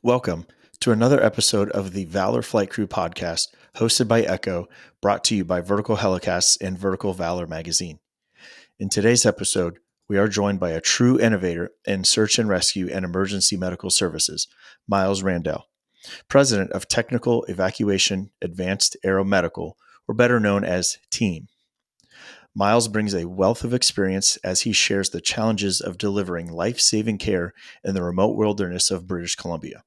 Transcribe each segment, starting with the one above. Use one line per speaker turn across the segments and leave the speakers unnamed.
Welcome to another episode of the Valor Flight Crew podcast, hosted by Echo, brought to you by Vertical Helicasts and Vertical Valor magazine. In today's episode, we are joined by a true innovator in search and rescue and emergency medical services, Miles Randell, president of Technical Evacuation Advanced Aero Medical, or better known as TEAAM. Miles brings a wealth of experience as he shares the challenges of delivering life-saving care in the remote wilderness of British Columbia.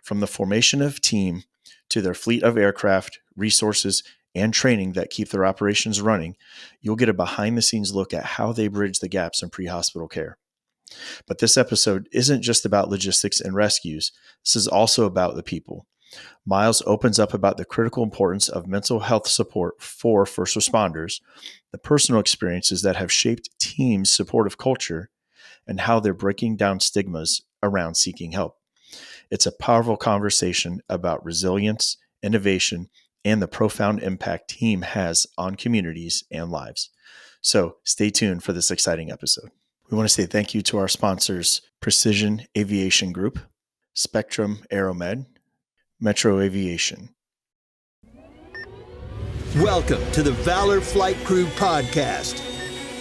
From the formation of TEAAM to their fleet of aircraft, resources, and training that keep their operations running, you'll get a behind-the-scenes look at how they bridge the gaps in pre-hospital care. But this episode isn't just about logistics and rescues. This is also about the people. Miles opens up about the critical importance of mental health support for first responders, the personal experiences that have shaped TEAM's supportive culture, and how they're breaking down stigmas around seeking help. It's a powerful conversation about resilience, innovation, and the profound impact TEAAM has on communities and lives. So stay tuned for this exciting episode. We want to say thank you to our sponsors, Precision Aviation Group, Spectrum Aeromed, Metro Aviation.
Welcome to the Valor Flight Crew podcast,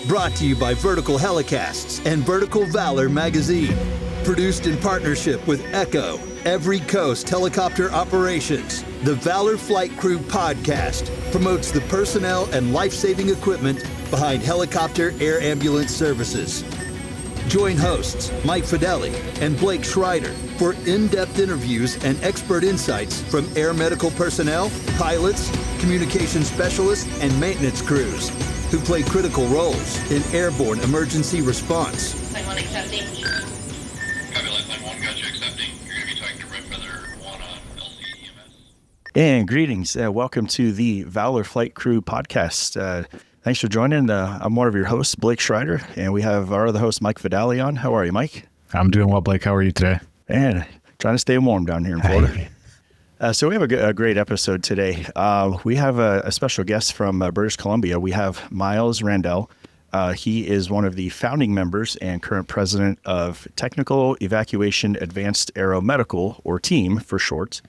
brought to you by Vertical Helicasts and Vertical Valor magazine. Produced in partnership with Echo, Every Coast Helicopter Operations, the Valor Flight Crew podcast promotes the personnel and life-saving equipment behind helicopter air ambulance services. Join hosts Mike Fideli and Blake Schreider for in-depth interviews and expert insights from air medical personnel, pilots, communication specialists, and maintenance crews who play critical roles in airborne emergency response.
Line 1 accepting.
Copy, line 1, gotcha, accepting. You're going to be talking to Red Feather 1 on LCEMS.
And greetings. Welcome to the Valor Flight Crew podcast. Thanks for joining. I'm one of your hosts, Blake Schreider, and we have our other host, Mike Fideli on. How are you, Mike?
I'm doing well, Blake. How are you today?
And trying to stay warm down here in Florida. So we have a great episode today. We have a special guest from British Columbia. We have Miles Randell. He is one of the founding members and current president of Technical Evacuation Advanced Aero Medical, or TEAAM for short.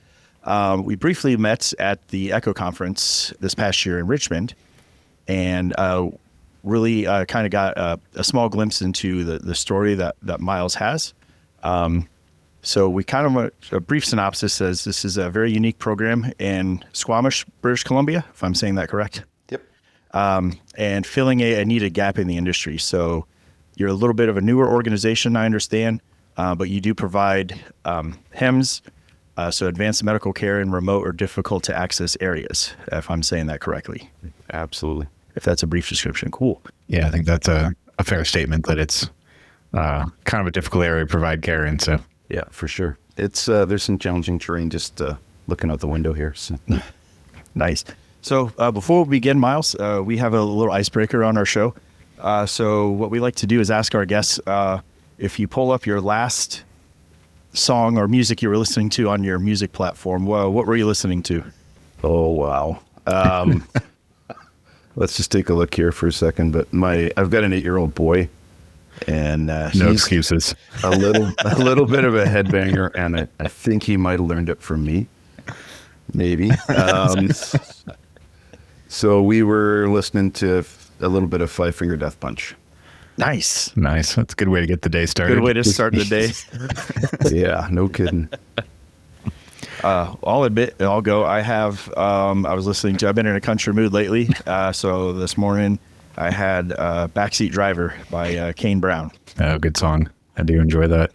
We briefly met at the Echo conference this past year in Richmond, and really kind of got a small glimpse into the story that Miles has. So we kind of, a brief synopsis says this is a very unique program in Squamish, British Columbia, if I'm saying that correct.
Yep.
And filling a needed gap in the industry. So you're a little bit of a newer organization, I understand, but you do provide HEMS, so advanced medical care in remote or difficult to access areas, if I'm saying that correctly.
Absolutely.
If that's a brief description, cool.
Yeah, I think that's a fair statement that it's kind of a difficult area to provide care in. So
Yeah, for sure. It's there's some challenging terrain just looking out the window here. So.
Nice. So before we begin, Miles, we have a little icebreaker on our show. So what we like to do is ask our guests, if you pull up your last song or music you were listening to on your music platform, what were you listening to?
Oh, wow. Let's just take a look here for a second. But I've got an 8-year-old boy, and
no
he's
excuses.
a little bit of a headbanger, and I think he might have learned it from me, maybe. So we were listening to a little bit of Five Finger Death Punch.
Nice.
Nice. That's a good way to get the day started.
Good way to start the day.
Yeah, no kidding.
I'll admit, I'll go. I was listening to, I've been in a country mood lately. So this morning I had Backseat Driver by Kane Brown.
Oh, good song. I do enjoy that.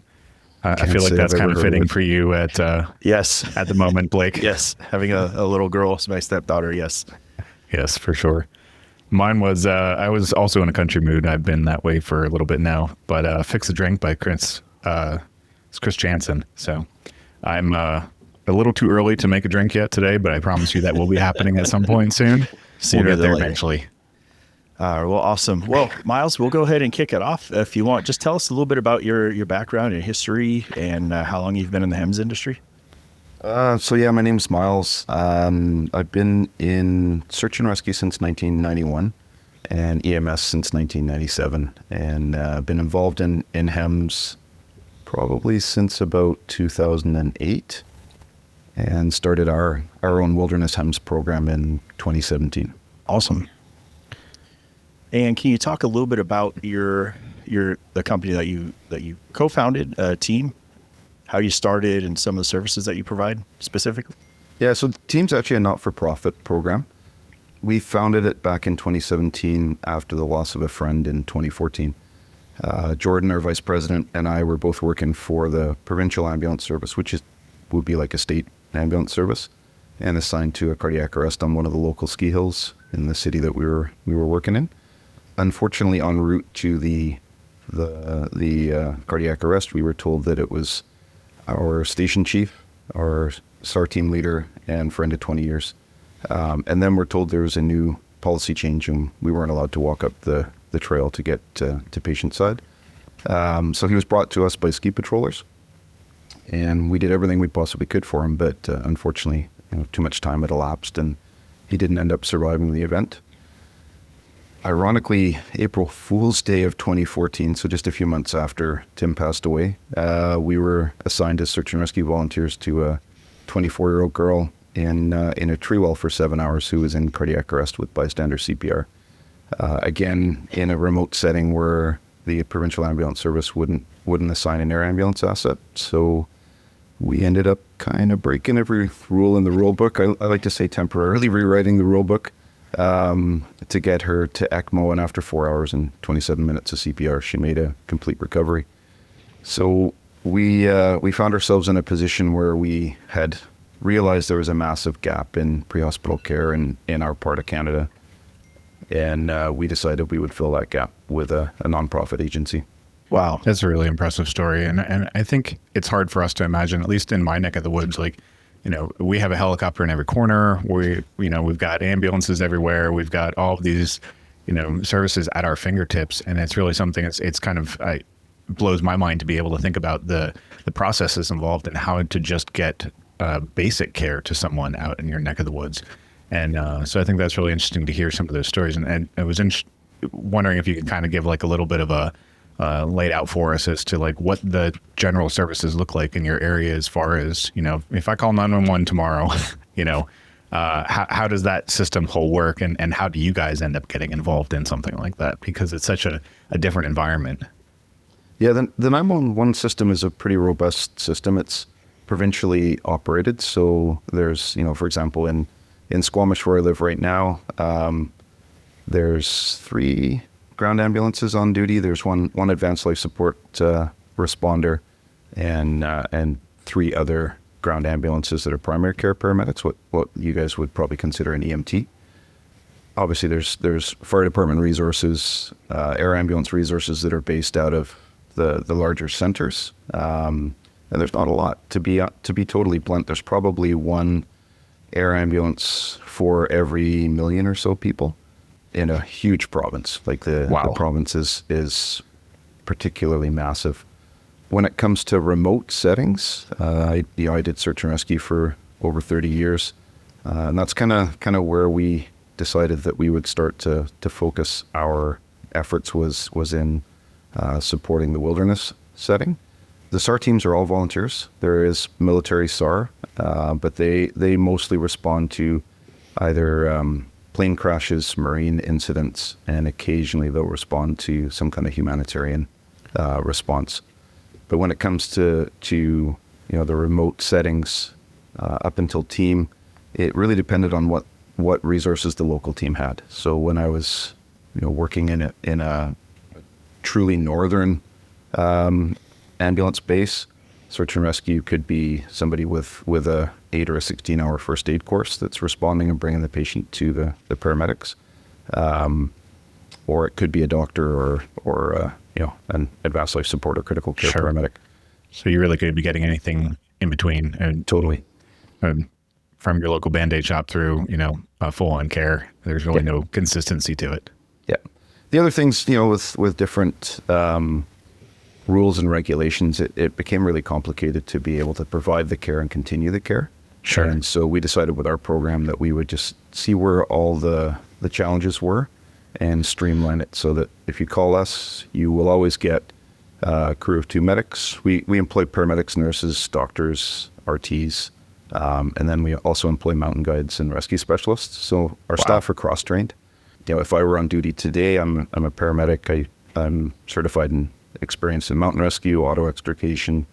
I feel like that's kind of fitting for you at
Yes.
at the moment, Blake.
Yes. Having a little girl, my stepdaughter. Yes.
Yes, for sure. Mine was, I was also in a country mood. I've been that way for a little bit now, but Fix a Drink by Chris Jansen. So I'm a little too early to make a drink yet today, but I promise you that will be happening at some point soon.
Sooner
We'll get
than
there
later.
eventually.
Well, awesome. Well, Miles, we'll go ahead and kick it off if you want. Just tell us a little bit about your background, your history, and how long you've been in the HEMS industry.
So yeah, my name's Miles. I've been in search and rescue since 1991 and EMS since 1997, and been involved in HEMS probably since about 2008 and started our own wilderness HEMS program in 2017.
Awesome. And can you talk a little bit about the company that you co-founded, TEAAM, how you started, and some of the services that you provide specifically?
Yeah, so TEAAM's actually a not-for-profit program. We founded it back in 2017 after the loss of a friend in 2014. Jordan, our vice president, and I were both working for the provincial ambulance service, which would be like a state ambulance service, and assigned to a cardiac arrest on one of the local ski hills in the city that we were working in. Unfortunately, en route to the cardiac arrest, we were told that it was our station chief, our SAR team leader, and friend of 20 years. And then we're told there was a new policy change and we weren't allowed to walk up the trail to get to patient side. So he was brought to us by ski patrollers, and we did everything we possibly could for him, but unfortunately, too much time had elapsed and he didn't end up surviving the event. Ironically, April Fool's Day of 2014, so just a few months after Tim passed away, we were assigned as search and rescue volunteers to a 24-year-old girl in a tree well for 7 hours who was in cardiac arrest with bystander CPR. Again, in a remote setting where the provincial ambulance service wouldn't assign an air ambulance asset. So we ended up kind of breaking every rule in the rule book. I like to say temporarily rewriting the rule book to get her to ECMO, and after 4 hours and 27 minutes of CPR, she made a complete recovery. So we found ourselves in a position where we had realized there was a massive gap in pre-hospital care in our part of Canada, and we decided we would fill that gap with a nonprofit agency.
Wow, that's a really impressive story, and I think it's hard for us to imagine, at least in my neck of the woods, like, we have a helicopter in every corner. We've got ambulances everywhere. We've got all of these, services at our fingertips, and it's really something. It's kind of blows my mind to be able to think about the processes involved in how to just get basic care to someone out in your neck of the woods. And so I think that's really interesting to hear some of those stories. And I was wondering if you could kind of give like a little bit of a laid out for us as to like what the general services look like in your area, as far as, if I call 911 tomorrow, how does that system whole work, and how do you guys end up getting involved in something like that? Because it's such a different environment.
Yeah, the 911 system is a pretty robust system. It's provincially operated. So there's, for example, in Squamish where I live right now, there's 3 ground ambulances on duty. There's one advanced life support responder, and 3 other ground ambulances that are primary care paramedics, what you guys would probably consider an EMT. Obviously, there's fire department resources, air ambulance resources that are based out of the larger centers, and there's not a lot. To be totally blunt, there's probably 1 air ambulance for every million or so people in a huge province. Like the province is particularly massive. When it comes to remote settings, I did search and rescue for over 30 years, and that's kind of where we decided that we would start to focus our efforts was in supporting the wilderness setting. The SAR teams are all volunteers. There is military SAR, but they mostly respond to either plane crashes, marine incidents, and occasionally they'll respond to some kind of humanitarian response. But when it comes to the remote settings, up until TEAAM, it really depended on what resources the local team had. So when I was working in a truly northern ambulance base, search and rescue could be somebody with a 8 or a 16-hour first aid course that's responding and bringing the patient to the paramedics, or it could be a doctor or an advanced life support or critical care paramedic.
So you really could be getting anything in between, and
totally
from your local Band-Aid shop through full-on care. There's really no consistency to it.
Yeah. The other things, with different rules and regulations, it became really complicated to be able to provide the care and continue the care.
Sure.
And so we decided with our program that we would just see where all the challenges were and streamline it so that if you call us, you will always get crew of 2 medics. We employ paramedics, nurses, doctors, RTs, and then we also employ mountain guides and rescue specialists. So our staff are cross-trained. If I were on duty today, I'm a paramedic. I'm certified and experienced in mountain rescue, auto extrication,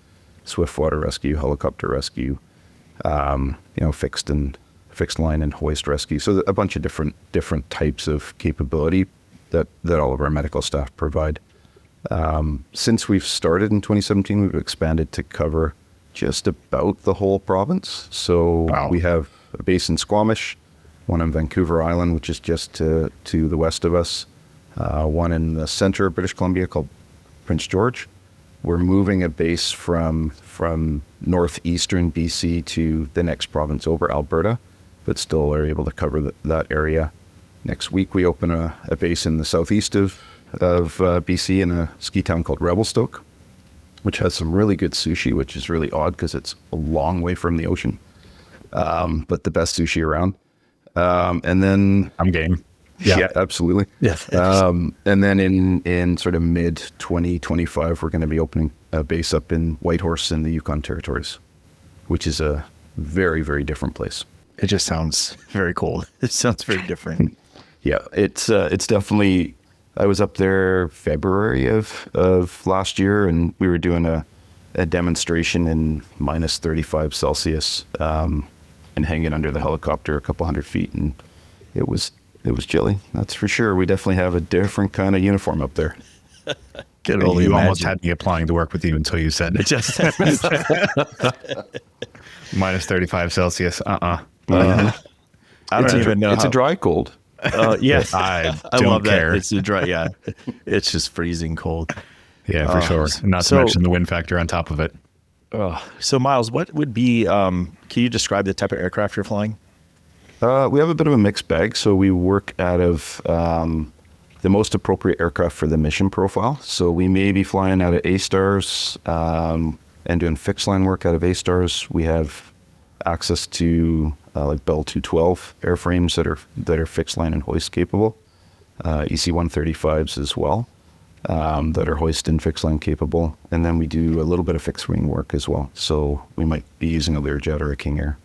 swift water rescue, helicopter rescue, fixed line and hoist rescue. So a bunch of different types of capability that all of our medical staff provide. Since we've started in 2017, we've expanded to cover just about the whole province. So we have a base in Squamish, one in Vancouver Island, which is just to the west of us, one in the center of British Columbia called Prince George. We're moving a base from northeastern BC to the next province over, Alberta, but still are able to cover that area. Next week, we open a base in the southeast of BC in a ski town called Revelstoke, which has some really good sushi, which is really odd because it's a long way from the ocean, but the best sushi around. And then
I'm game.
Yeah, absolutely.
Yes.
And then in sort of mid 2025, we're going to be opening a base up in Whitehorse in the Yukon Territories, which is a very, very different place.
It just sounds very cold. It sounds very different.
Yeah, it's definitely. I was up there February of last year, and we were doing a demonstration in minus 35 Celsius, and hanging under the helicopter a couple hundred feet, and it was chilly. That's for sure. We definitely have a different kind of uniform up there.
Can only
You
imagine.
almost had me applying to work with you until you said it.
Just
Minus 35 Celsius.
I don't even know.
It's a dry cold.
Yes,
I
I
don't
love
care.
that. It's a dry. Yeah, it's just freezing cold.
Yeah, for sure. Not
so-
to mention the wind factor on top of it.
So, Miles, what would be? Can you describe the type of aircraft you're flying?
We have a bit of a mixed bag. So we work out of the most appropriate aircraft for the mission profile. So we may be flying out of A-Stars and doing fixed line work out of A-Stars. We have access to like Bell 212 airframes that are fixed line and hoist capable, EC-135s as well, that are hoist and fixed line capable. And then we do a little bit of fixed wing work as well. So we might be using a Learjet or a King Air.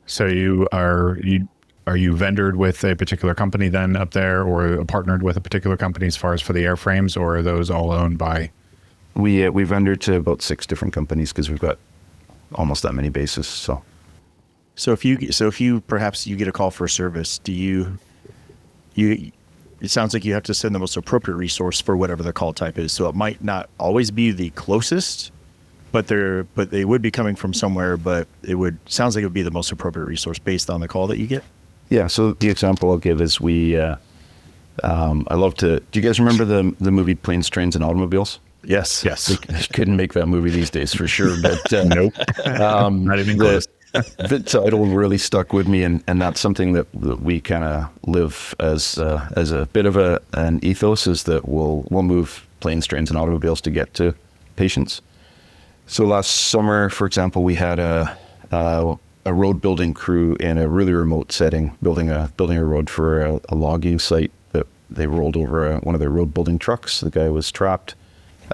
So are you vendored with a particular company then up there, or partnered with a particular company as far as for the airframes, or are those all owned by?
We vendor to about 6 different companies because we've got almost that many bases.
So if you perhaps you get a call for a service, do you? It sounds like you have to send the most appropriate resource for whatever the call type is. So it might not always be the closest, but they would be coming from somewhere. But sounds like it would be the most appropriate resource based on the call that you get.
Yeah. So the example I'll give is I love to. Do you guys remember the movie Planes, Trains, and Automobiles?
Yes.
They couldn't make that movie these days for sure. But
Nope. Not even close.
The title really stuck with me, and that's something that we kind of live as a bit of an ethos, is that we'll move planes, trains, and automobiles to get to patients. So last summer, for example, we had a road building crew in a really remote setting, building a road for a logging site that they rolled over one of their road building trucks. The guy was trapped.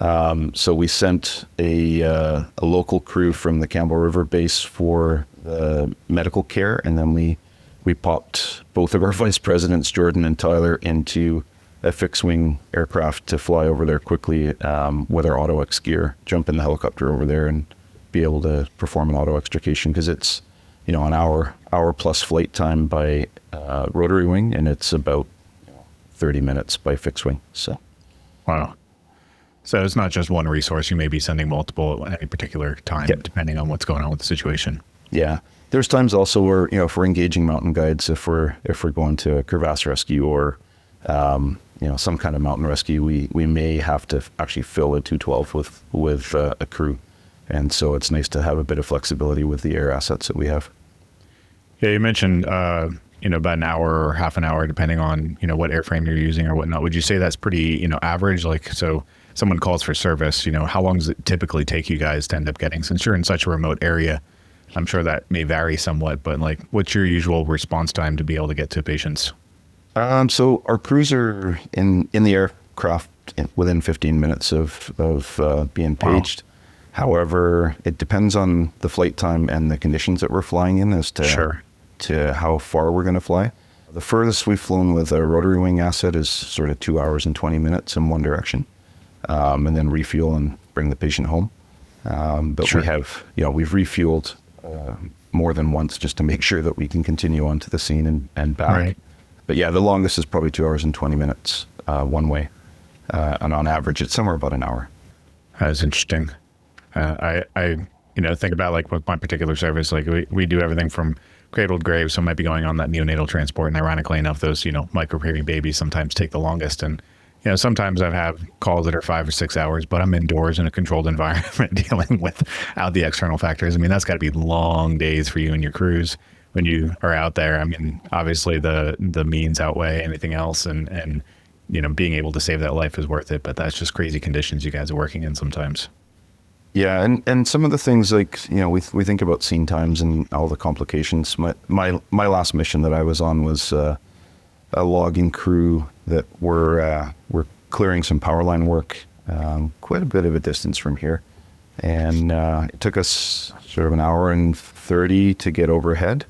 So we sent a local crew from the Campbell River base for the medical care, and then we popped both of our vice presidents, Jordan and Tyler, into a fixed wing aircraft to fly over there quickly with our auto X gear, jump in the helicopter over there, and be able to perform an auto extrication, because it's an hour plus flight time by rotary wing, and it's about 30 minutes by fixed wing. So
Wow. So it's not just one resource. You may be sending multiple at any particular time, depending on what's going on with the situation.
yeah, there's times also where if we're engaging mountain guides, if we're going to a crevasse rescue or some kind of mountain rescue, we may have to actually fill a 212 with a crew, and so it's nice to have a bit of flexibility with the air assets that we have.
Yeah, you mentioned about an hour or half an hour, depending on what airframe you're using or whatnot. Would you say that's pretty average? Like, so someone calls for service, how long does it typically take you guys to end up getting? Since you're in such a remote area, I'm sure that may vary somewhat, but like, what's your usual response time to be able to get to patients?
So our crews are in the aircraft within 15 minutes of being paged. However, it depends on the flight time and the conditions that we're flying in as to how far we're going to fly. The furthest we've flown with a rotary wing asset is sort of 2 hours and 20 minutes in one direction, and then refuel and bring the patient home. But we have, we've refueled more than once just to make sure that we can continue on to the scene and back.
Right.
But yeah, the longest is probably 2 hours and 20 minutes one way. And on average, it's somewhere about an hour.
That's interesting. I think about like with my particular service, like we do everything from cradle to grave. So I might be going on that neonatal transport. And ironically enough, those, micro-preemie babies sometimes take the longest. And, sometimes I've had calls that are 5 or 6 hours, but I'm indoors in a controlled environment dealing without the external factors. I mean, that's got to be long days for you and your crews when you are out there. I mean, obviously the means outweigh anything else, and being able to save that life is worth it, but that's just crazy conditions you guys are working in sometimes.
Yeah, and some of the things like, we think about scene times and all the complications. My last mission that I was on was a logging crew that were clearing some power line work, quite a bit of a distance from here. And it took us sort of an hour and 30 to get overhead,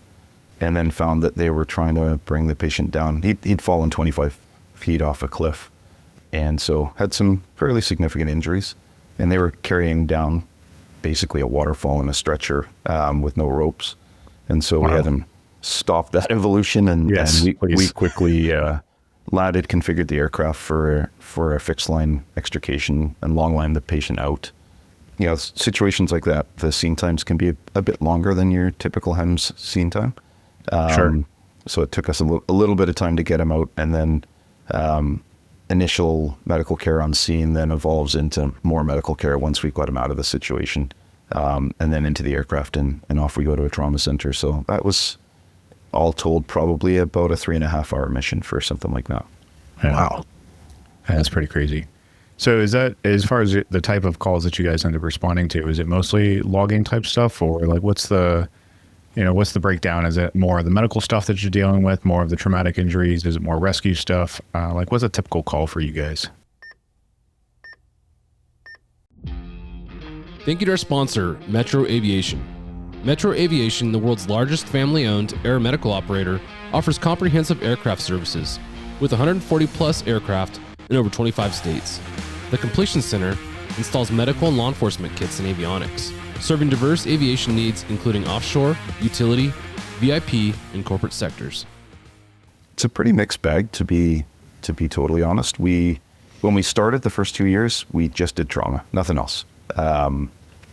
and then found that they were trying to bring the patient down. He'd fallen 25 feet off a cliff, and so had some fairly significant injuries. And they were carrying down basically a waterfall in a stretcher with no ropes. And so we had them stop that evolution, and we quickly landed, configured the aircraft for a fixed line extrication and long line the patient out. Situations like that, the scene times can be a bit longer than your typical HEMS scene time. So it took us a little bit of time to get him out, and then initial medical care on scene then evolves into more medical care once we got him out of the situation, and then into the aircraft, and off we go to a trauma center. So that was all told probably about a 3.5 hour mission for something like that.
Yeah. Wow. That's pretty crazy. So is that, as far as the type of calls that you guys end up responding to, is it mostly logging type stuff, or like what's the breakdown? Is it more of the medical stuff that you're dealing with, more of the traumatic injuries? Is it more rescue stuff? Like what's a typical call for you guys?
Thank you to our sponsor, Metro Aviation. Metro Aviation, the world's largest family-owned aeromedical operator, offers comprehensive aircraft services with 140 plus aircraft in over 25 states. The Completion Center installs medical and law enforcement kits and avionics, serving diverse aviation needs including offshore, utility, VIP, and corporate sectors.
It's a pretty mixed bag, to be totally honest. When we started the first 2 years, we just did trauma, nothing else.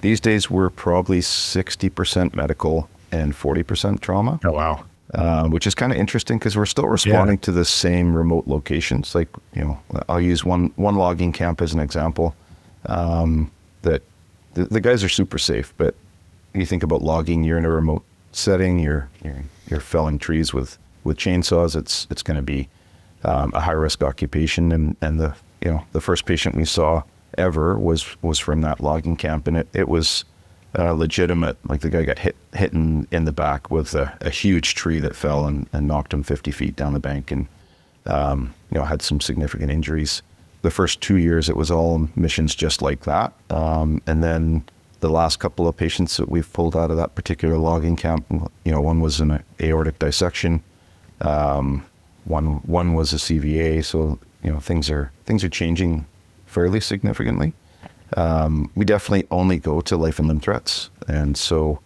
These days we're probably 60% medical and 40% trauma.
Oh, wow.
Which is kind of interesting because we're still responding to the same remote locations. Like, I'll use one logging camp as an example. That the guys are super safe, but you think about logging, you're in a remote setting, you're felling trees with chainsaws. It's going to be a high risk occupation, and the first patient we saw ever was from that logging camp, and it was legitimate. Like the guy got hit in the back with a huge tree that fell and knocked him 50 feet down the bank, and had some significant injuries. The first 2 years, it was all missions just like that. And then the last couple of patients that we've pulled out of that particular logging camp, one was an aortic dissection. One was a CVA. So, things are changing fairly significantly. We definitely only go to life and limb threats. And so,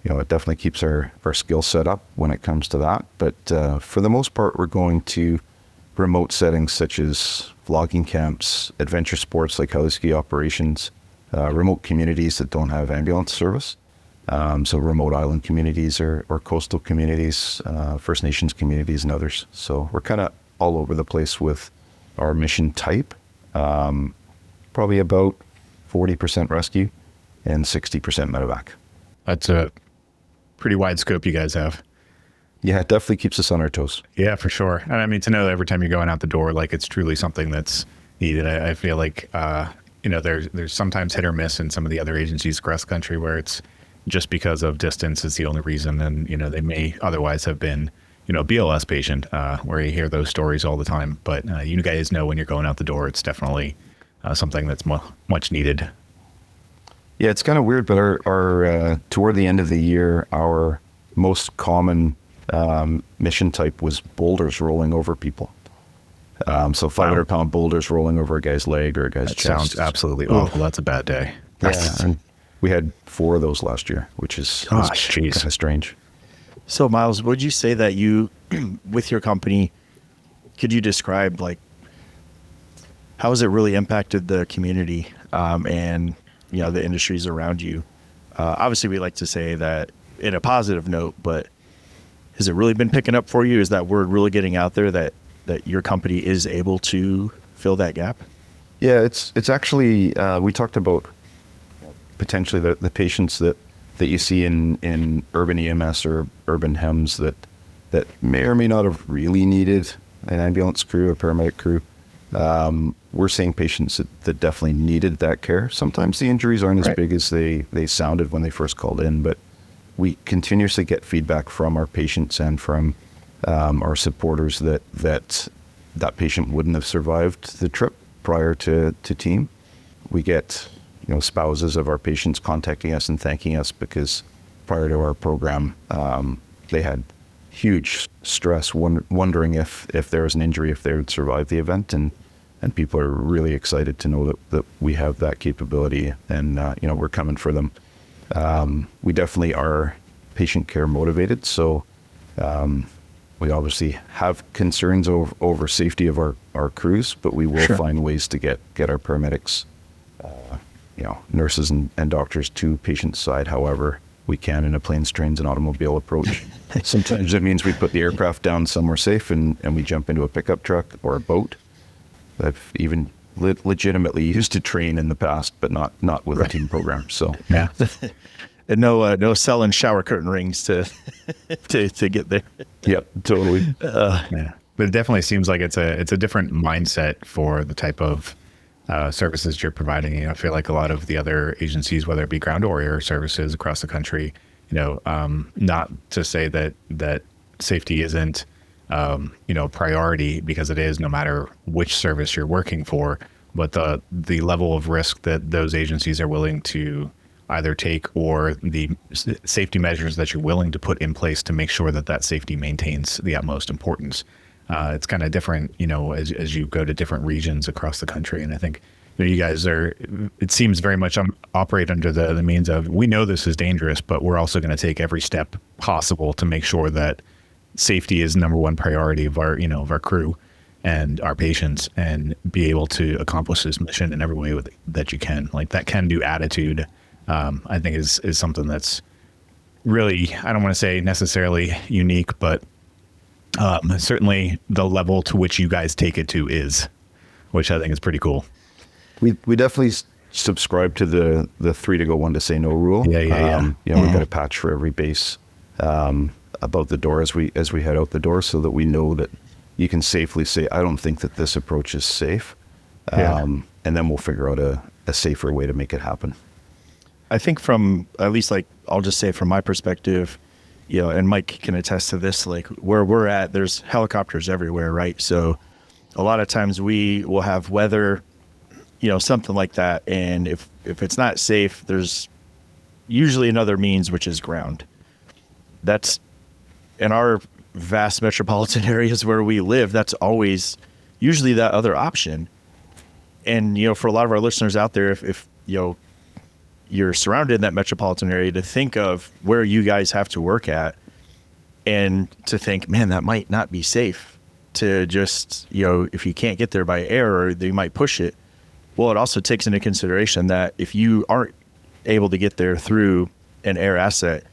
it definitely keeps our skill set up when it comes to that. But for the most part, we're going to remote settings such as logging camps, adventure sports like heli ski operations, remote communities that don't have ambulance service. So remote island communities or coastal communities, First Nations communities and others. So we're kind of all over the place with our mission type. Probably about 40% rescue and 60% medevac.
That's a pretty wide scope you guys have.
Yeah, it definitely keeps us on our toes.
Yeah, for sure. And I mean, to know that every time you're going out the door, like it's truly something that's needed. I feel like, there's sometimes hit or miss in some of the other agencies across the country where it's just because of distance is the only reason. And, they may otherwise have been, BLS patient, where you hear those stories all the time. But you guys know when you're going out the door, it's definitely something that's much needed.
Yeah, it's kind of weird, but our toward the end of the year, our most common mission type was boulders rolling over people. So 500-pound boulders rolling over a guy's leg or a guy's chest.
Sounds absolutely awful. That's a bad day.
Yeah, and we had 4 of those last year, which is kind of strange.
So Miles, would you say that you, with your company, could you describe like how has it really impacted the community and the industries around you? Obviously, we like to say that in a positive note, but has it really been picking up for you? Is that word really getting out there that your company is able to fill that gap?
Yeah, it's actually we talked about potentially the patients that you see in urban EMS or urban HEMS that may or may not have really needed an ambulance crew, a paramedic crew. We're seeing patients that definitely needed that care. Sometimes the injuries aren't as big as they sounded when they first called in, but we continuously get feedback from our patients and from our supporters that patient wouldn't have survived the trip prior to TEAAM. We get spouses of our patients contacting us and thanking us because prior to our program, they had huge stress, wondering if there was an injury, if they would survive the event, and people are really excited to know that we have that capability, and we're coming for them. We definitely are patient care motivated, so we obviously have concerns over safety of our crews, but we will find ways to get our paramedics, nurses and doctors to patients' side. However, we can in a planes, trains, and automobile approach. Sometimes it means we put the aircraft down somewhere safe and we jump into a pickup truck or a boat. I've even legitimately used to train in the past, but not with a TEAAM program. So
yeah.
And no selling shower curtain rings to get there.
Yep, totally.
Yeah, but it definitely seems like it's a different mindset for the type of services you're providing. I feel like a lot of the other agencies, whether it be ground or air services across the country, not to say that safety isn't priority, because it is, no matter which service you're working for, but the level of risk that those agencies are willing to either take, or the safety measures that you're willing to put in place to make sure that safety maintains the utmost importance. It's kind of different, as you go to different regions across the country. And I think you guys it seems very much operate under the means of, we know this is dangerous, but we're also going to take every step possible to make sure that safety is number one priority of our crew and our patients, and be able to accomplish this mission in every way that you can. Like, that can-do attitude, I think is something that's really, I don't want to say necessarily unique, but certainly the level to which you guys take it to is, which I think is pretty cool.
We definitely subscribe to the 3 to go, 1 to say no rule.
Yeah.
We've got a patch for every base above the door as we head out the door, so that we know that you can safely say, I don't think that this approach is safe. And then we'll figure out a safer way to make it happen.
I think from, at least, like, I'll just say from my perspective, and Mike can attest to this, like, where we're at, there's helicopters everywhere, right? So a lot of times we will have weather, something like that. And if it's not safe, there's usually another means, which is ground. That's in our vast metropolitan areas where we live, that's always usually that other option. And, for a lot of our listeners out there, if you're surrounded in that metropolitan area, to think of where you guys have to work at, and to think, man, that might not be safe to just, if you can't get there by air, or they might push it. Well, it also takes into consideration that if you aren't able to get there through an air asset,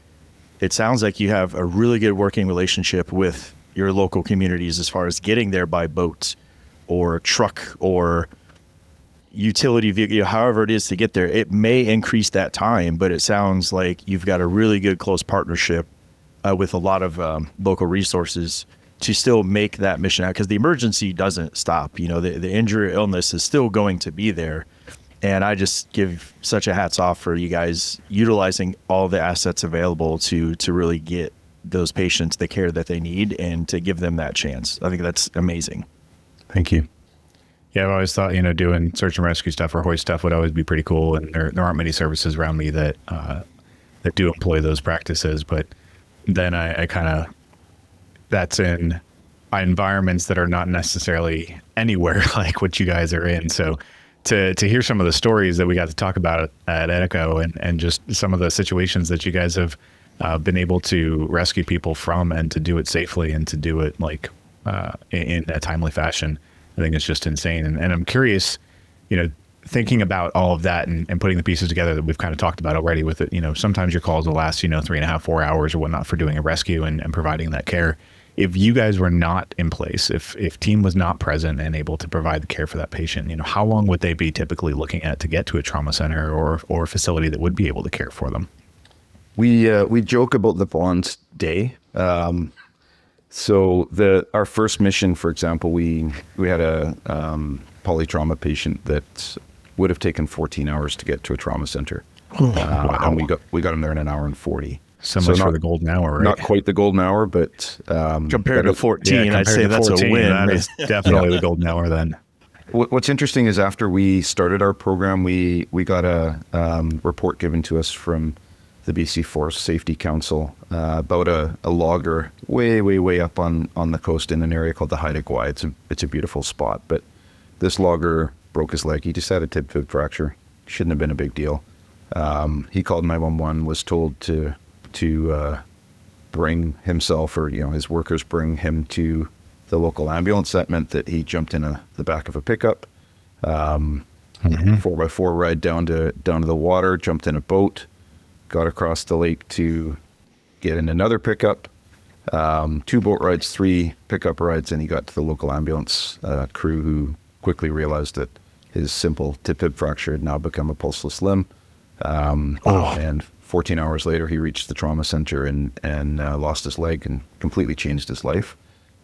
it sounds like you have a really good working relationship with your local communities as far as getting there by boat or truck or utility vehicle, however it is to get there. It may increase that time, but it sounds like you've got a really good close partnership with a lot of local resources to still make that mission out, because the emergency doesn't stop. The injury or illness is still going to be there. And I just give such a hats off for you guys utilizing all the assets available to really get those patients the care that they need and to give them that chance. I think that's amazing.
Thank you.
Yeah, I've always thought, doing search and rescue stuff or hoist stuff would always be pretty cool. And there aren't many services around me that do employ those practices. But then I kind of, that's in environments that are not necessarily anywhere like what you guys are in. So to hear some of the stories that we got to talk about at Echo and just some of the situations that you guys have been able to rescue people from, and to do it safely and to do it like in a timely fashion, I think it's just insane. And I'm curious, thinking about all of that and putting the pieces together that we've kind of talked about already with it, sometimes your calls will last, 3.5, 4 hours or whatnot for doing a rescue and providing that care. If you guys were not in place, if TEAAM was not present and able to provide the care for that patient, how long would they be typically looking at to get to a trauma center or a facility that would be able to care for them?
We joke about the Bond Day. So our first mission, for example, we had a polytrauma patient that would have taken 14 hours to get to a trauma center.
Wow.
And we got him there in an hour and 40.
So much for the golden hour, right?
Not quite the golden hour, but
compared to 14, I'd say that's 14, a win.
That is definitely the golden hour then.
What's interesting is after we started our program, we got a report given to us from the BC Forest Safety Council about a logger way up on the coast in an area called the Haida Gwaii. It's a beautiful spot, but this logger broke his leg. He just had a tib fib fracture. Shouldn't have been a big deal. He called 911, was told to bring himself or his workers bring him to the local ambulance. That meant that he jumped in the back of a pickup, 4x4 ride down to the water, jumped in a boat, got across the lake to get in another pickup, 2 boat rides, 3 pickup rides, and he got to the local ambulance crew, who quickly realized that his simple tib fib fracture had now become a pulseless limb. And 14 hours later, he reached the trauma center and lost his leg and completely changed his life.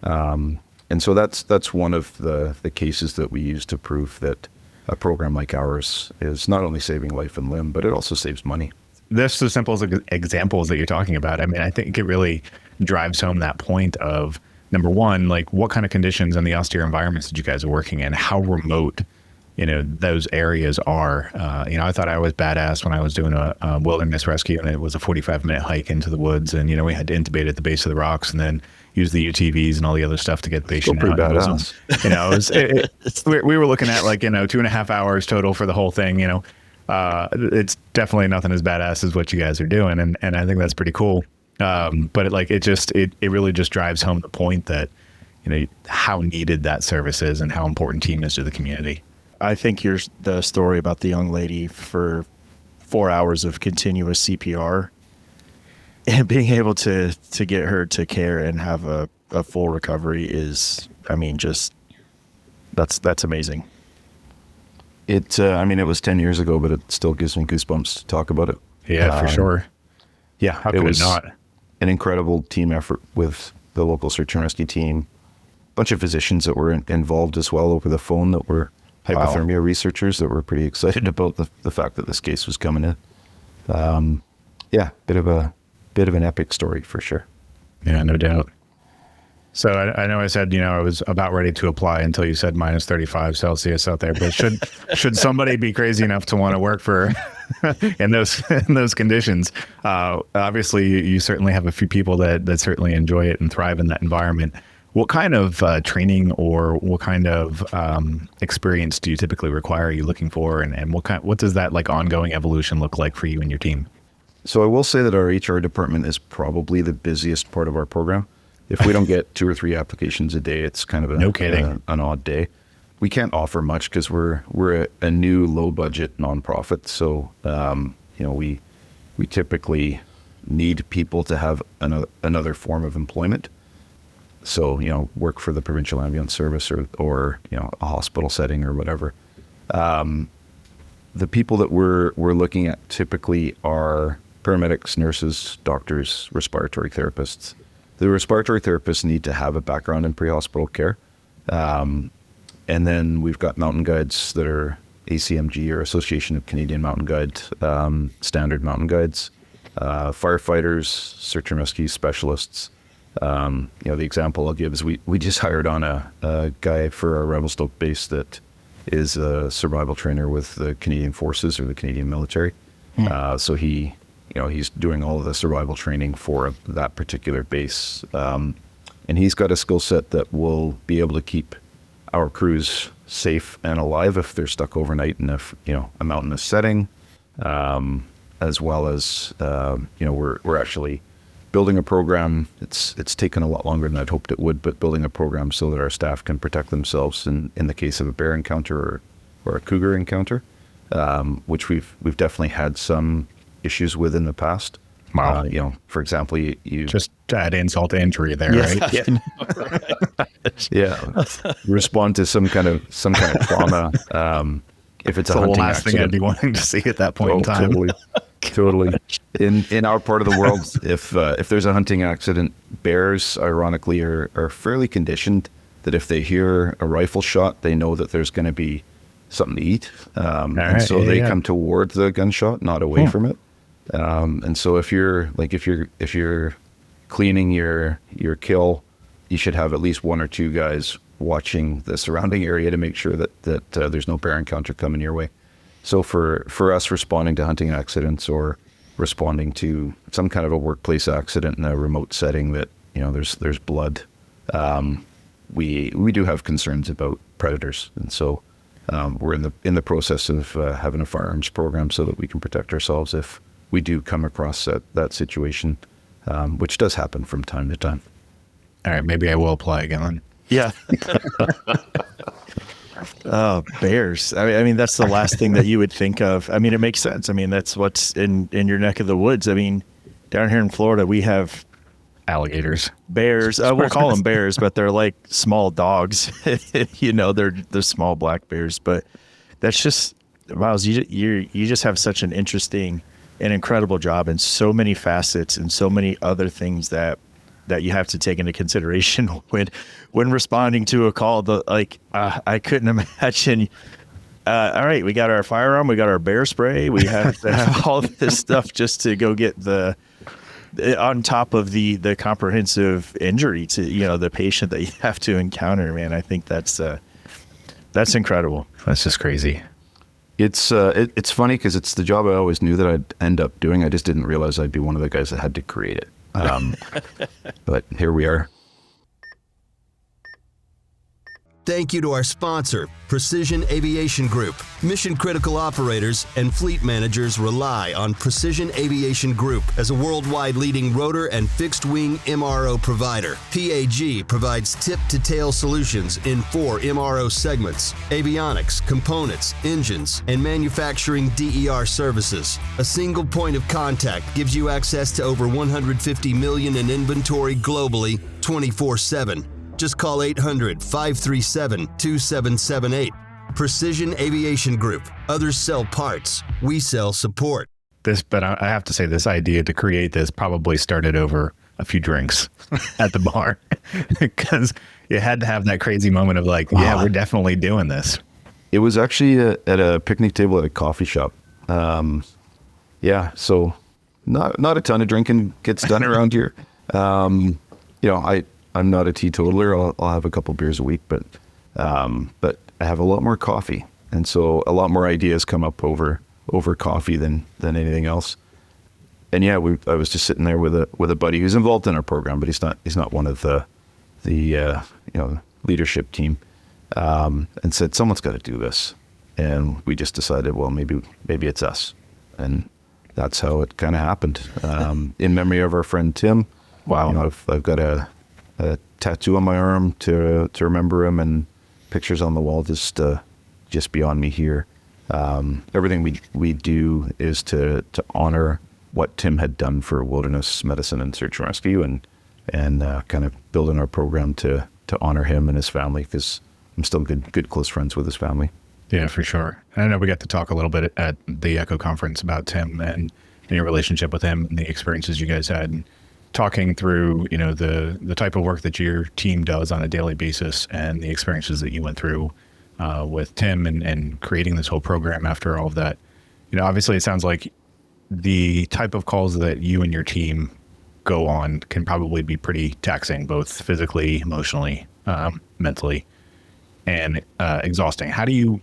And so that's one of the cases that we use to prove that a program like ours is not only saving life and limb, but it also saves money.
That's the simple examples that you're talking about. I mean, I think it really drives home that point of, number one, like what kind of conditions and the austere environments that you guys are working in, how remote those areas are. I thought I was badass when I was doing a wilderness rescue, and it was a 45-minute hike into the woods, and we had to intubate at the base of the rocks and then use the UTVs and all the other stuff to get the patient
Still pretty
out.
badass.
We were looking at 2.5 hours total for the whole thing. It's definitely nothing as badass as what you guys are doing, and I think that's pretty cool. But it really just drives home the point that how needed that service is and how important TEAAM is to the community.
I think the story about the young lady for 4 hours of continuous CPR and being able to get her to care and have a full recovery is, that's amazing.
It was 10 years ago, but it still gives me goosebumps to talk about it.
Yeah, for sure.
Yeah,
How could it not?
An incredible team effort with the local search and rescue team. Bunch of physicians that were involved as well over the phone that were hypothermia researchers that were pretty excited about the fact that this case was coming in. Bit of an epic story for sure.
Yeah, no doubt. So I know I said, I was about ready to apply until you said minus 35 Celsius out there, but should somebody be crazy enough to want to work for in those conditions, obviously you certainly have a few people that certainly enjoy it and thrive in that environment. What kind of training or what kind of experience do you typically require? Are you looking for, and what does that ongoing evolution look like for you and your team?
So I will say that our HR department is probably the busiest part of our program. If we don't get 2 or 3 applications a day, it's kind of an odd day. We can't offer much because we're a new low budget nonprofit. So we typically need people to have another form of employment. So, work for the provincial ambulance service or a hospital setting or whatever. The people that we're looking at typically are paramedics, nurses, doctors, respiratory therapists. The respiratory therapists need to have a background in pre-hospital care. And then we've got mountain guides that are ACMG or Association of Canadian Mountain Guide, standard mountain guides, firefighters, search and rescue specialists. The example I'll give is we just hired on a guy for our Revelstoke base that is a survival trainer with the Canadian Forces or the Canadian military. So he's doing all of the survival training for that particular base. And he's got a skill set that will be able to keep our crews safe and alive if they're stuck overnight in a mountainous setting, as well as we're actually building a program. It's taken a lot longer than I'd hoped it would, but building a program so that our staff can protect themselves in the case of a bear encounter or a cougar encounter, which we've definitely had some issues with in the past.
Wow.
For example, you
Just add insult to injury there, right?
Yeah. Respond to some kind of trauma. If it's a
The
hunting
last thing I'd
accident.
be wanting to see at that point in time.
Totally. In our part of the world, if there's a hunting accident, bears, ironically, are fairly conditioned that if they hear a rifle shot, they know that there's going to be something to eat, and so they come toward the gunshot, not away from it. And so if you're cleaning your kill, you should have at least one or two guys watching the surrounding area to make sure that there's no bear encounter coming your way. So for us responding to hunting accidents or responding to some kind of a workplace accident in a remote setting that there's blood, we do have concerns about predators, and so we're in the process of having a firearms program so that we can protect ourselves if we do come across that situation, which does happen from time to time.
All right, maybe I will apply again then.
Yeah. Bears. I mean, that's the last thing that you would think of. I mean, it makes sense. I mean, that's what's in your neck of the woods. I mean, down here in Florida, we have
Alligators.
bears. We'll call them bears, but they're like small dogs. They're small black bears. But that's just, Miles, you just have such an interesting and incredible job in so many facets and so many other things that you have to take into consideration when responding to a call. I couldn't imagine. All right, we got our firearm, we got our bear spray, we have to have all this stuff just to go get on top of the comprehensive injury to the patient that you have to encounter. Man, I think that's incredible.
That's just crazy.
It's funny because it's the job I always knew that I'd end up doing. I just didn't realize I'd be one of the guys that had to create it. But here we are.
Thank you to our sponsor, Precision Aviation Group. Mission critical operators and fleet managers rely on Precision Aviation Group as a worldwide leading rotor and fixed wing MRO provider. PAG provides tip-to-tail solutions in 4 MRO segments: avionics, components, engines, and manufacturing DER services. A single point of contact gives you access to over 150 million in inventory globally, 24/7. Just call 800-537-2778. Precision Aviation Group. Others sell parts. We sell support.
But I have to say, this idea to create this probably started over a few drinks at the bar, because you had to have that crazy moment of we're definitely doing this.
It was actually at a picnic table at a coffee shop. So not a ton of drinking gets done around here. I'm not a teetotaler. I'll have a couple beers a week, but I have a lot more coffee, and so a lot more ideas come up over coffee than anything else. And I was just sitting there with a buddy who's involved in our program, but he's not one of the leadership team, and said someone's got to do this, and we just decided, well, maybe it's us, and that's how it kind of happened. In memory of our friend Tim. Wow. I've got a tattoo on my arm to remember him, and pictures on the wall just beyond me here. Everything we do is to honor what Tim had done for wilderness medicine and search and rescue, and kind of building our program to honor him and his family, because I'm still good close friends with his family.
Yeah, for sure. I know we got to talk a little bit at the Echo conference about Tim and your relationship with him and the experiences you guys had. And talking through, the type of work that your team does on a daily basis and the experiences that you went through with Tim and creating this whole program after all of that. Obviously it sounds like the type of calls that you and your team go on can probably be pretty taxing, both physically, emotionally, mentally. and exhausting. How do you,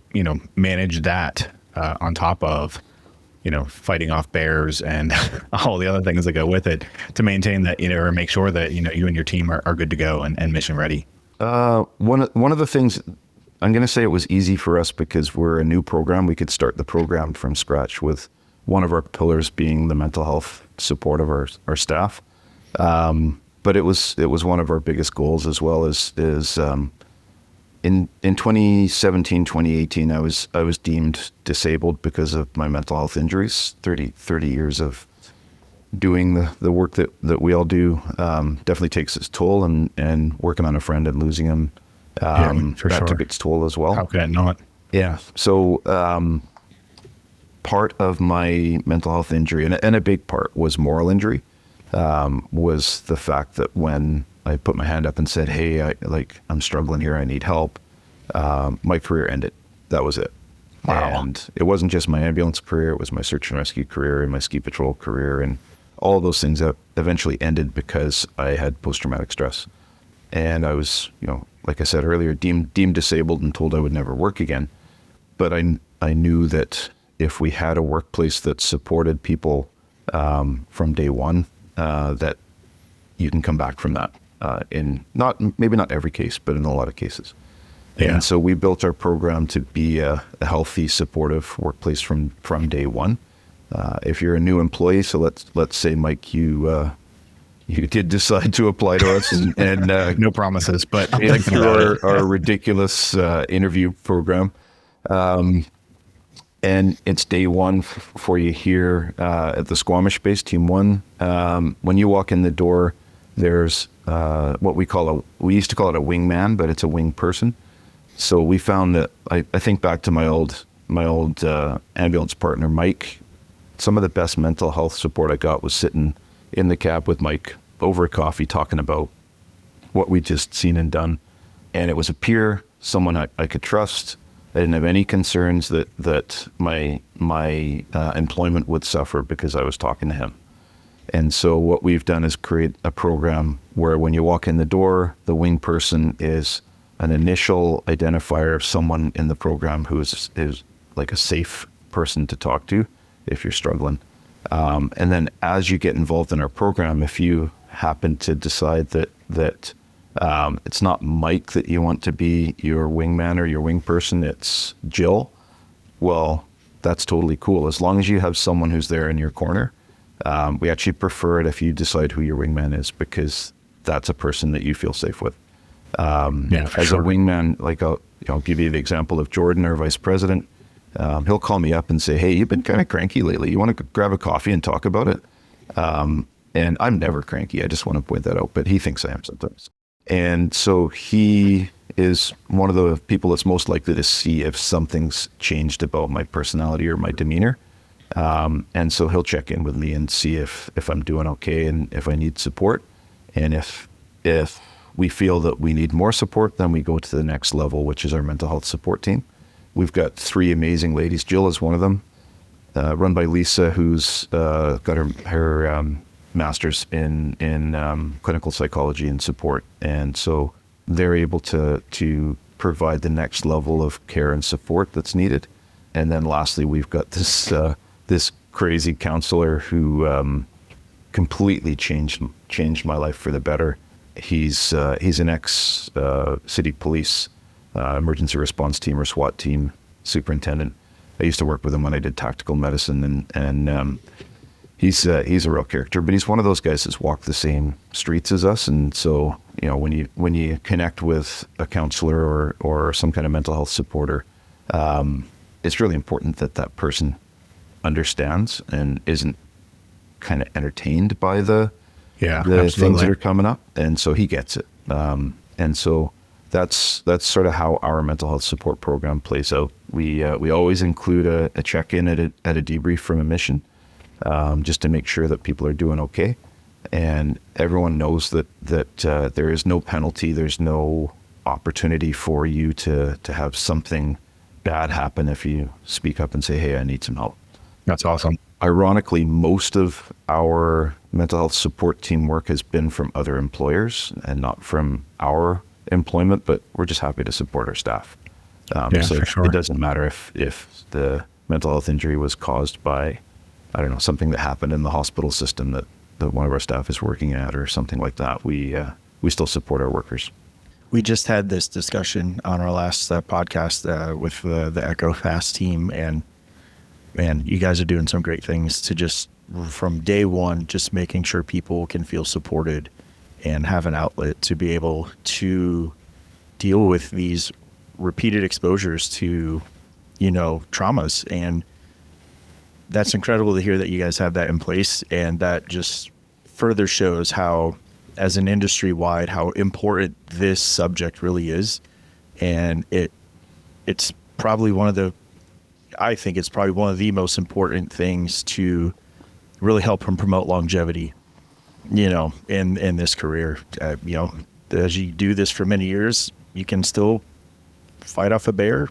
manage that on top of, fighting off bears and all the other things that go with it to maintain that, or make sure that, you and your team are good to go and mission ready?
One of the things, I'm going to say it was easy for us because we're a new program. We could start the program from scratch with one of our pillars being the mental health support of our staff. But it was one of our biggest goals, as well as in 2017, 2018, I was deemed disabled because of my mental health injuries. 30 years of doing the work that we all do definitely takes its toll, and working on a friend and losing him, that took its toll as well.
How could it not?
Yeah. So part of my mental health injury, and a big part, was moral injury, was the fact that when I put my hand up and said, hey, I'm struggling here, I need help, my career ended. That was it.
Wow.
And it wasn't just my ambulance career, it was my search and rescue career and my ski patrol career, and all of those things that eventually ended because I had post-traumatic stress. And I was, like I said earlier, deemed disabled and told I would never work again. But I knew that if we had a workplace that supported people from day one, that you can come back from that in maybe not every case, but in a lot of cases. Yeah. And so we built our program to be a healthy, supportive workplace from day one. If you're a new employee, so let's say, Mike, you did decide to apply to us, and
no promises, but
through our ridiculous interview program, and it's day one for you here at the Squamish base, Team 1. When you walk in the door, there's what we used to call it a wingman, but it's a wing person. So we found that, I think back to my old ambulance partner, Mike. Some of the best mental health support I got was sitting in the cab with Mike over a coffee, talking about what we'd just seen and done. And it was a peer, someone I could trust. I didn't have any concerns that my employment would suffer because I was talking to him. And so what we've done is create a program where when you walk in the door, the wing person is an initial identifier of someone in the program who is like a safe person to talk to if you're struggling. And then as you get involved in our program, if you happen to decide that it's not Mike that you want to be your wingman or your wing person, it's Jill, well, that's totally cool. As long as you have someone who's there in your corner. We actually prefer it if you decide who your wingman is, because that's a person that you feel safe with. As a wingman, like I'll give you the example of Jordan, our vice president. He'll call me up and say, hey, you've been kind of cranky lately. You want to grab a coffee and talk about it? And I'm never cranky. I just want to point that out, but he thinks I am sometimes. And so he is one of the people that's most likely to see if something's changed about my personality or my demeanor. And so he'll check in with me and see if I'm doing okay and if I need support. And if we feel that we need more support, then we go to the next level, which is our mental health support team. We've got 3 amazing ladies. Jill is one of them, run by Lisa, who's got her master's in clinical psychology and support. And so they're able to provide the next level of care and support that's needed. And then lastly, we've got this crazy counselor who completely changed my life for the better. He's an ex city police emergency response team or SWAT team superintendent. I used to work with him when I did tactical medicine, and he's a real character. But he's one of those guys that's walked the same streets as us, and so when you connect with a counselor or some kind of mental health supporter, it's really important that person understands and isn't kind of entertained by the things that are coming up, and so he gets it. And so that's sort of how our mental health support program plays out. We always include a check-in at a debrief from a mission, just to make sure that people are doing okay, and everyone knows that there is no penalty, there's no opportunity for you to have something bad happen if you speak up and say, hey, I need some help.
That's awesome.
Ironically, most of our mental health support team work has been from other employers and not from our employment, but we're just happy to support our staff.
Yeah,
so
for sure.
it doesn't matter if the mental health injury was caused by, I don't know, something that happened in the hospital system that one of our staff is working at or something like that. We still support our workers.
We just had this discussion on our last podcast with the Echo Fast team, and man, you guys are doing some great things to just from day one, just making sure people can feel supported and have an outlet to be able to deal with these repeated exposures to, traumas. And that's incredible to hear that you guys have that in place. And that just further shows how, as an industry wide, how important this subject really is. And it's probably I think it's probably one of the most important things to really help and promote longevity, in this career. As you do this for many years, you can still fight off a bear,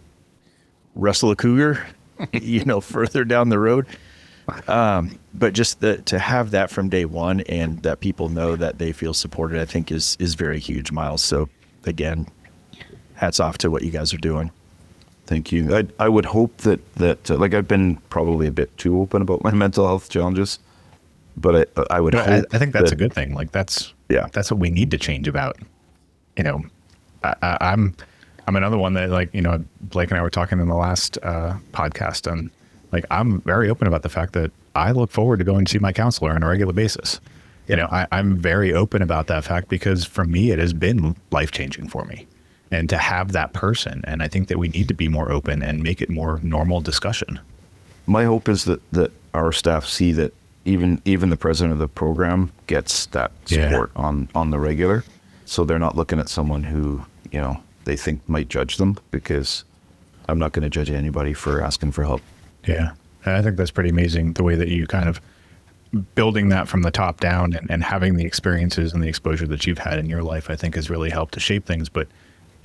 wrestle a cougar, further down the road. But just to have that from day one and that people know that they feel supported, I think is very huge, Miles. So again, hats off to what you guys are doing.
Thank you. I would hope that like I've been probably a bit too open about my mental health challenges, but I would hope.
I think that's a good thing. Like that's what we need to change about. I'm another one that, like, Blake and I were talking in the last podcast, and like I'm very open about the fact that I look forward to going to see my counselor on a regular basis. I'm very open about that fact because for me it has been life-changing for me. And to have that person, and I think that we need to be more open and make it more normal discussion.
My hope is that our staff see that even the president of the program gets that support on the regular, so they're not looking at someone who they think might judge them, because I'm not going to judge anybody for asking for help.
Yeah, and I think that's pretty amazing the way that you kind of building that from the top down and having the experiences and the exposure that you've had in your life, I think has really helped to shape things. But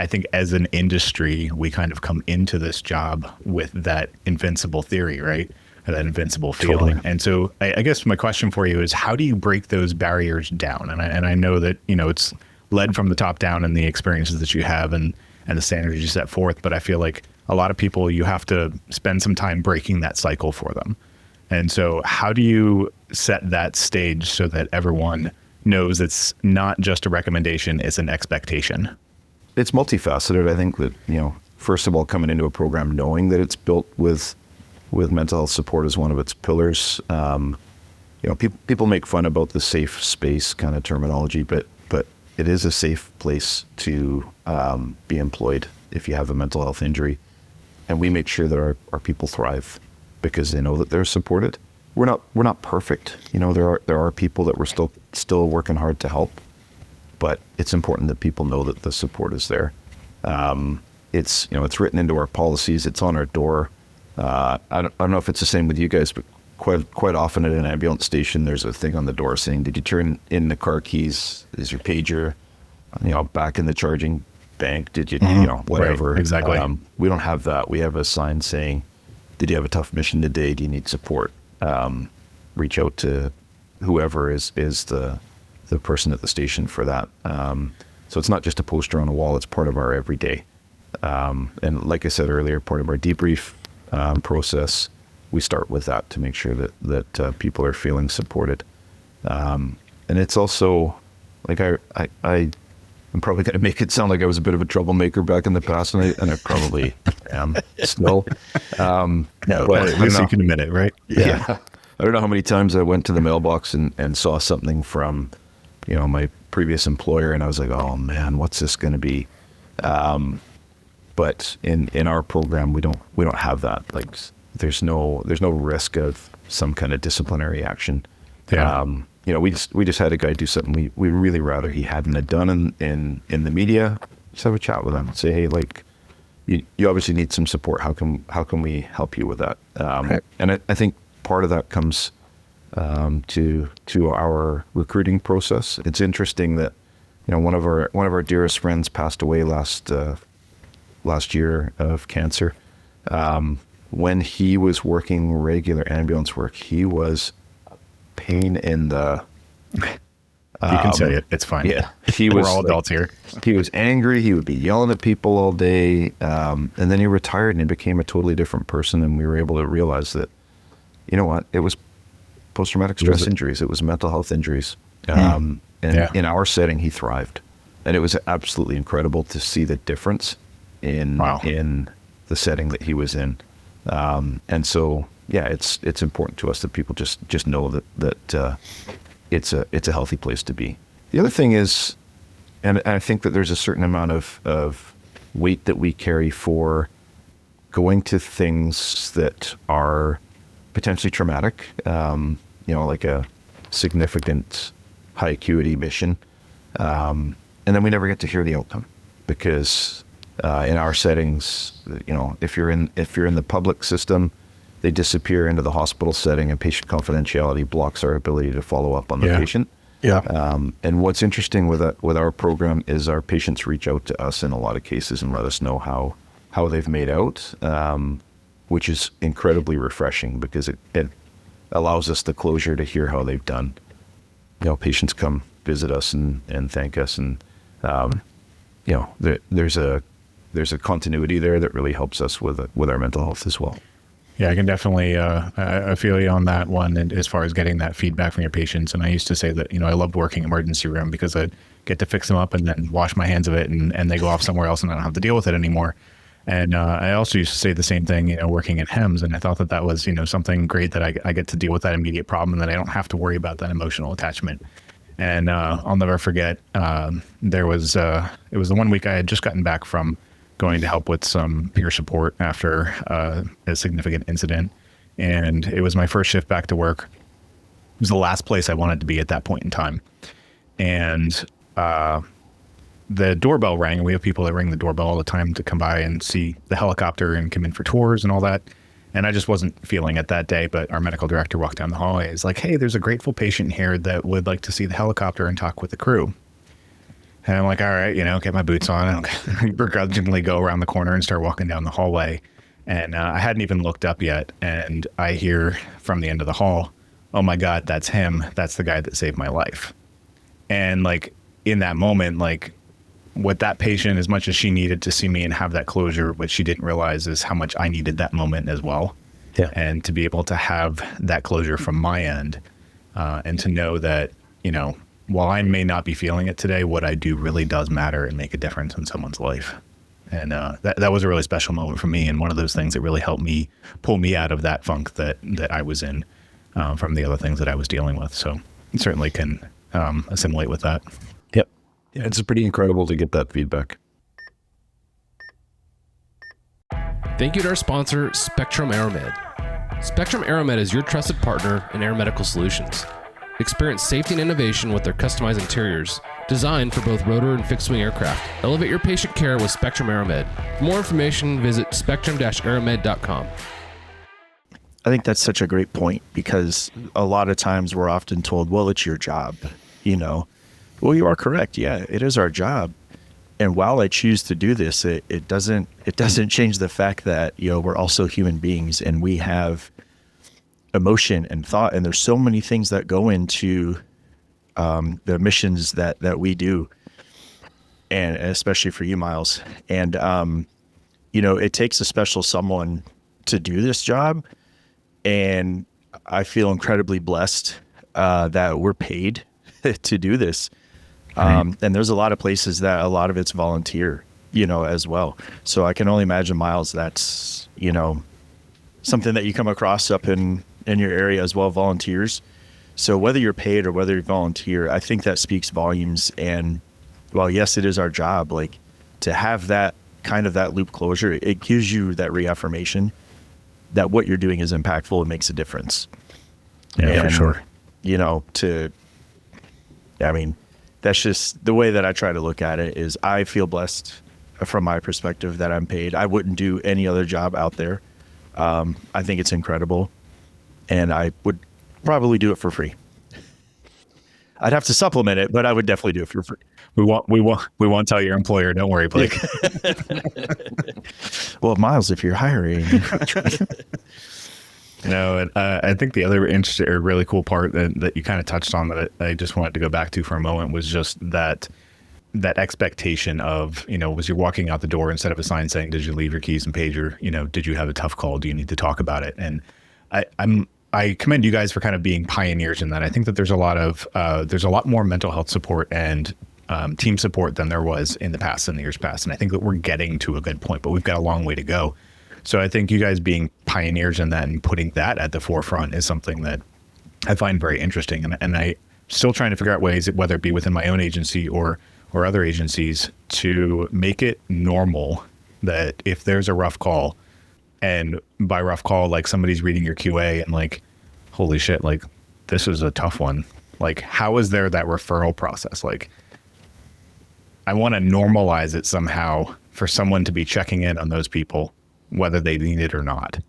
I think as an industry, we kind of come into this job with that invincible theory, right? That invincible feeling. Totally. And so I guess my question for you is, how do you break those barriers down? And I know that, it's led from the top down and the experiences that you have and the standards you set forth. But I feel like a lot of people, you have to spend some time breaking that cycle for them. And so how do you set that stage so that everyone knows it's not just a recommendation, it's an expectation?
It's multifaceted. I think that, first of all, coming into a program knowing that it's built with mental health support as one of its pillars. People make fun about the safe space kind of terminology, but it is a safe place to be employed if you have a mental health injury. And we make sure that our people thrive because they know that they're supported. We're not perfect. There are people that we're still working hard to help. But it's important that people know that the support is there. It's written into our policies. It's on our door. I don't know if it's the same with you guys, but quite often at an ambulance station, there's a thing on the door saying, "Did you turn in the car keys? Is your pager, back in the charging bank? Did you, whatever?"
Right, exactly.
We don't have that. We have a sign saying, "Did you have a tough mission today? Do you need support? Reach out to whoever is the person at the station for that." So it's not just a poster on a wall, it's part of our everyday. And like I said earlier, part of our debrief process, we start with that to make sure that people are feeling supported. And it's also, like I'm probably going to make it sound like I was a bit of a troublemaker back in the past, and I probably am still.
No, but at least you can admit it, right?
Yeah. I don't know how many times I went to the mailbox and saw something from my previous employer, and I was like, "Oh man, what's this going to be?" But in our program, we don't have that. Like, there's no risk of some kind of disciplinary action.
Yeah.
We just had a guy do something we really rather he hadn't have done in the media. Just have a chat with him and say, "Hey, like, you obviously need some support. How can we help you with that?"
Right.
And I think part of that comes to our recruiting process. It's interesting that one of our dearest friends passed away last year of cancer. When he was working regular ambulance work, he was a pain in the
You can say it. It's fine.
Yeah, he was
We're all adults here.
He was angry. He would be yelling at people all day. And then he retired and he became a totally different person. And we were able to realize that, you know what, it was post-traumatic stress injuries. It was mental health injuries. And in our setting, he thrived. And it was absolutely incredible to see the difference in the setting that he was in. And so, yeah, it's important to us that people just know that it's a healthy place to be. The other thing is, and I think that there's a certain amount of weight that we carry for going to things that are potentially traumatic, like a significant high acuity mission. And then we never get to hear the outcome because in our settings, if you're in the public system, they disappear into the hospital setting, and patient confidentiality blocks our ability to follow up on the patient. Yeah. And what's interesting with our program is our patients reach out to us in a lot of cases and let us know how they've made out, which is incredibly refreshing because it allows us the closure to hear how they've done. Patients come visit us and thank us, and there's a continuity there that really helps us with our mental health as well.
Yeah, I can definitely, I feel you on that one. And as far as getting that feedback from your patients, and I used to say that, I loved working emergency room because I'd get to fix them up and then wash my hands of it and they go off somewhere else and I don't have to deal with it anymore. And I also used to say the same thing, working in HEMS. And I thought that was, something great that I get to deal with that immediate problem and that I don't have to worry about that emotional attachment. And I'll never forget, it was the one week I had just gotten back from going to help with some peer support after a significant incident. And it was my first shift back to work. It was the last place I wanted to be at that point in time. And the doorbell rang, and we have people that ring the doorbell all the time to come by and see the helicopter and come in for tours and all that. And I just wasn't feeling it that day, but our medical director walked down the hallway. He's like, "Hey, there's a grateful patient here that would like to see the helicopter and talk with the crew." And I'm like, all right, get my boots on and begrudgingly go around the corner and start walking down the hallway. And I hadn't even looked up yet. And I hear from the end of the hall, "Oh my God, that's him. That's the guy that saved my life." And in that moment, what that patient, as much as she needed to see me and have that closure, what she didn't realize is how much I needed that moment as well. Yeah. And to be able to have that closure from my end and to know that, while I may not be feeling it today, what I do really does matter and make a difference in someone's life. And that was a really special moment for me, and one of those things that really helped me pull me out of that funk that I was in from the other things that I was dealing with. So I certainly can assimilate with that.
Yep. Yeah, it's pretty incredible to get that feedback.
Thank you to our sponsor, Spectrum AeroMed. Spectrum AeroMed is your trusted partner in air medical solutions. Experience safety and innovation with their customized interiors, designed for both rotor and fixed-wing aircraft. Elevate your patient care with Spectrum AeroMed. For more information, visit spectrum-aeromed.com.
I think that's such a great point because a lot of times we're often told, well, it's your job, Well, you are correct. Yeah, it is our job. And while I choose to do this, it doesn't change the fact that, we're also human beings and we have emotion and thought, and there's so many things that go into the missions that we do, and especially for you, Miles. And it takes a special someone to do this job, and I feel incredibly blessed that we're paid to do this. And there's a lot of places that a lot of it's volunteer, as well. So I can only imagine, Miles, that's something that you come across up in your area as well, volunteers. So whether you're paid or whether you volunteer, I think that speaks volumes. And while yes, it is our job, to have that kind of that loop closure, it gives you that reaffirmation that what you're doing is impactful and makes a difference.
Yeah, for sure.
That's just the way that I try to look at it. Is I feel blessed from my perspective that I'm paid. I wouldn't do any other job out there. I think it's incredible. And I would probably do it for free. I'd have to supplement it, but I would definitely do it for free.
We won't tell your employer. Don't worry, Blake.
Well, Miles, if you're hiring.
No, and I think the other interesting or really cool part that you kind of touched on that I just wanted to go back to for a moment was just that expectation of, was you walking out the door instead of a sign saying, did you leave your keys and pager? Did you have a tough call? Do you need to talk about it? And I commend you guys for kind of being pioneers in that. I think that there's a lot more mental health support and team support than there was in the years past. And I think that we're getting to a good point, but we've got a long way to go. So I think you guys being pioneers in that and putting that at the forefront is something that I find very interesting. And I still trying to figure out ways, whether it be within my own agency or other agencies, to make it normal that if there's a rough call, and by rough call, like somebody's reading your QA and like, holy shit, like this is a tough one. Like, how is there that referral process? Like, I want to normalize it somehow for someone to be checking in on those people, whether they need it or not.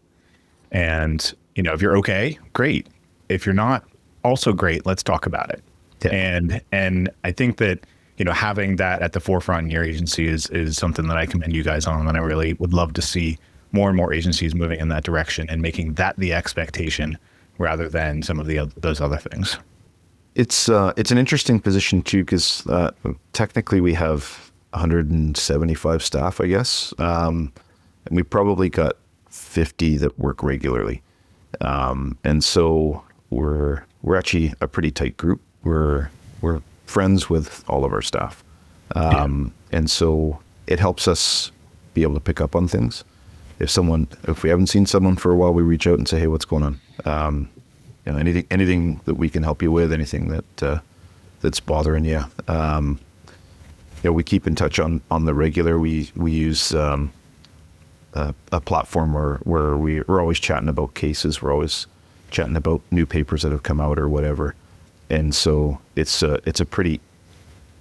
And, if you're okay, great. If you're not, also great. Let's talk about it. Yeah. And I think that, having that at the forefront in your agency is something that I commend you guys on. And I really would love to see more and more agencies moving in that direction and making that the expectation rather than some of those other things.
It's an interesting position too, because technically we have 175 staff, I guess. And we probably got 50 that work regularly. And so we're actually a pretty tight group. We're friends with all of our staff. And so it helps us be able to pick up on things. If we haven't seen someone for a while, we reach out and say, hey, what's going on? Anything that we can help you with, anything that's bothering you. We keep in touch on the regular. We use a platform where we're always chatting about cases. We're always chatting about new papers that have come out or whatever. And so it's a pretty,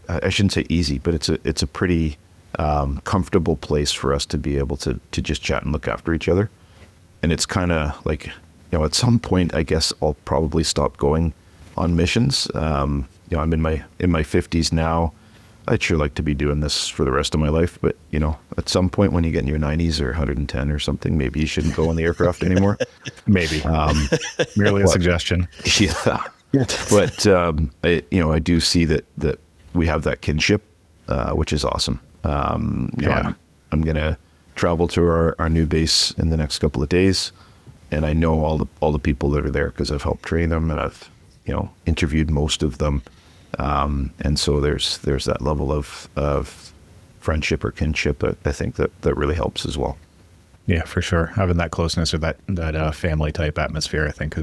I shouldn't say easy, but it's a pretty comfortable place for us to be able to just chat and look after each other. And it's kind of like, at some point, I guess I'll probably stop going on missions. I'm in my 50s now. I'd sure like to be doing this for the rest of my life, but at some point when you get in your 90s or 110 or something, maybe you shouldn't go on the aircraft anymore.
Maybe. Merely a suggestion.
Yeah. But I do see that we have that kinship, which is awesome. I'm gonna travel to our new base in the next couple of days, and I know all the people that are there because I've helped train them and I've interviewed most of them, and so there's that level of friendship or kinship that I think that really helps as well.
Yeah, for sure. Having that closeness or that family type atmosphere, I think,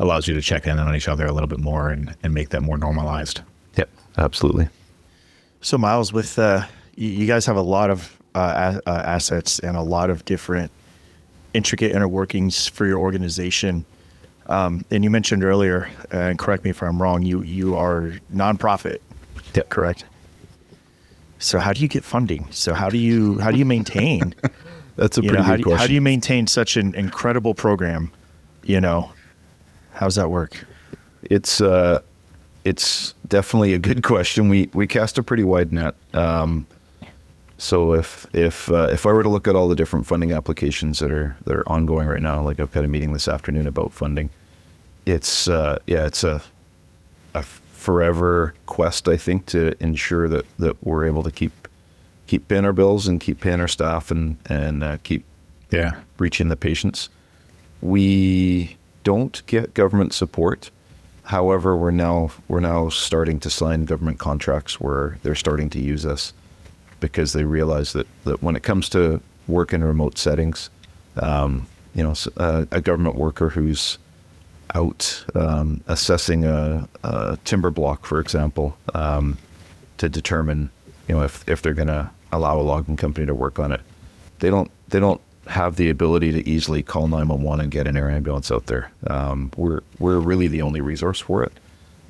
allows you to check in on each other a little bit more and make that more normalized.
Yep, absolutely.
So Miles, with you guys have a lot of assets and a lot of different intricate inner workings for your organization. And you mentioned earlier, and correct me if I'm wrong, you are nonprofit.
Yep.
Correct. So how do you get funding? So how do you maintain?
That's a pretty good question.
How do you maintain such an incredible program? How's that work?
It's definitely a good question. We cast a pretty wide net. So if I were to look at all the different funding applications that are ongoing right now, like I've got a meeting this afternoon about funding, it's a forever quest, I think, to ensure that we're able to keep paying our bills and keep paying our staff and keep reaching the patients. We don't get government support. However, we're now starting to sign government contracts where they're starting to use us because they realize that when it comes to work in remote settings, a government worker who's out assessing a timber block, for example, to determine if they're going to allow a logging company to work on it, they don't have the ability to easily call 911 and get an air ambulance out there. We're really the only resource for it.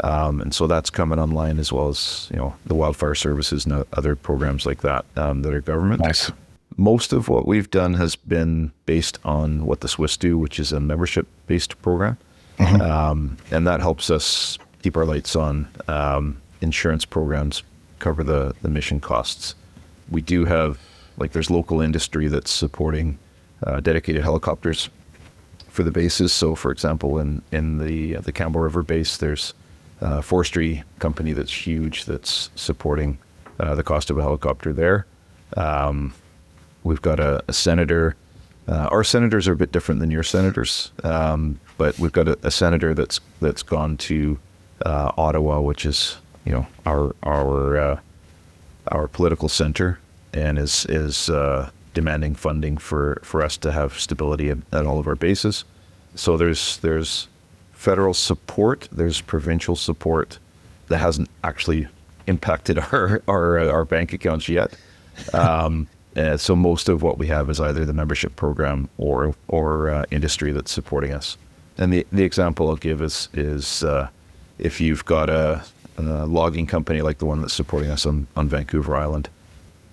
And so that's coming online, as well as, the wildfire services and other programs like that, that are government.
Nice.
Most of what we've done has been based on what the Swiss do, which is a membership-based program. Mm-hmm. And that helps us keep our lights on. Insurance programs cover the mission costs. We do have, there's local industry that's supporting dedicated helicopters for the bases. So, for example, in the Campbell River base, there's a forestry company that's huge that's supporting the cost of a helicopter there. We've got a senator. Our senators are a bit different than your senators, but we've got a senator that's gone to Ottawa, which is our political center, and is demanding funding for us to have stability at all of our bases. So there's federal support, there's provincial support that hasn't actually impacted our bank accounts yet. So most of what we have is either the membership program or industry that's supporting us. And the example I'll give is if you've got a logging company like the one that's supporting us on Vancouver Island,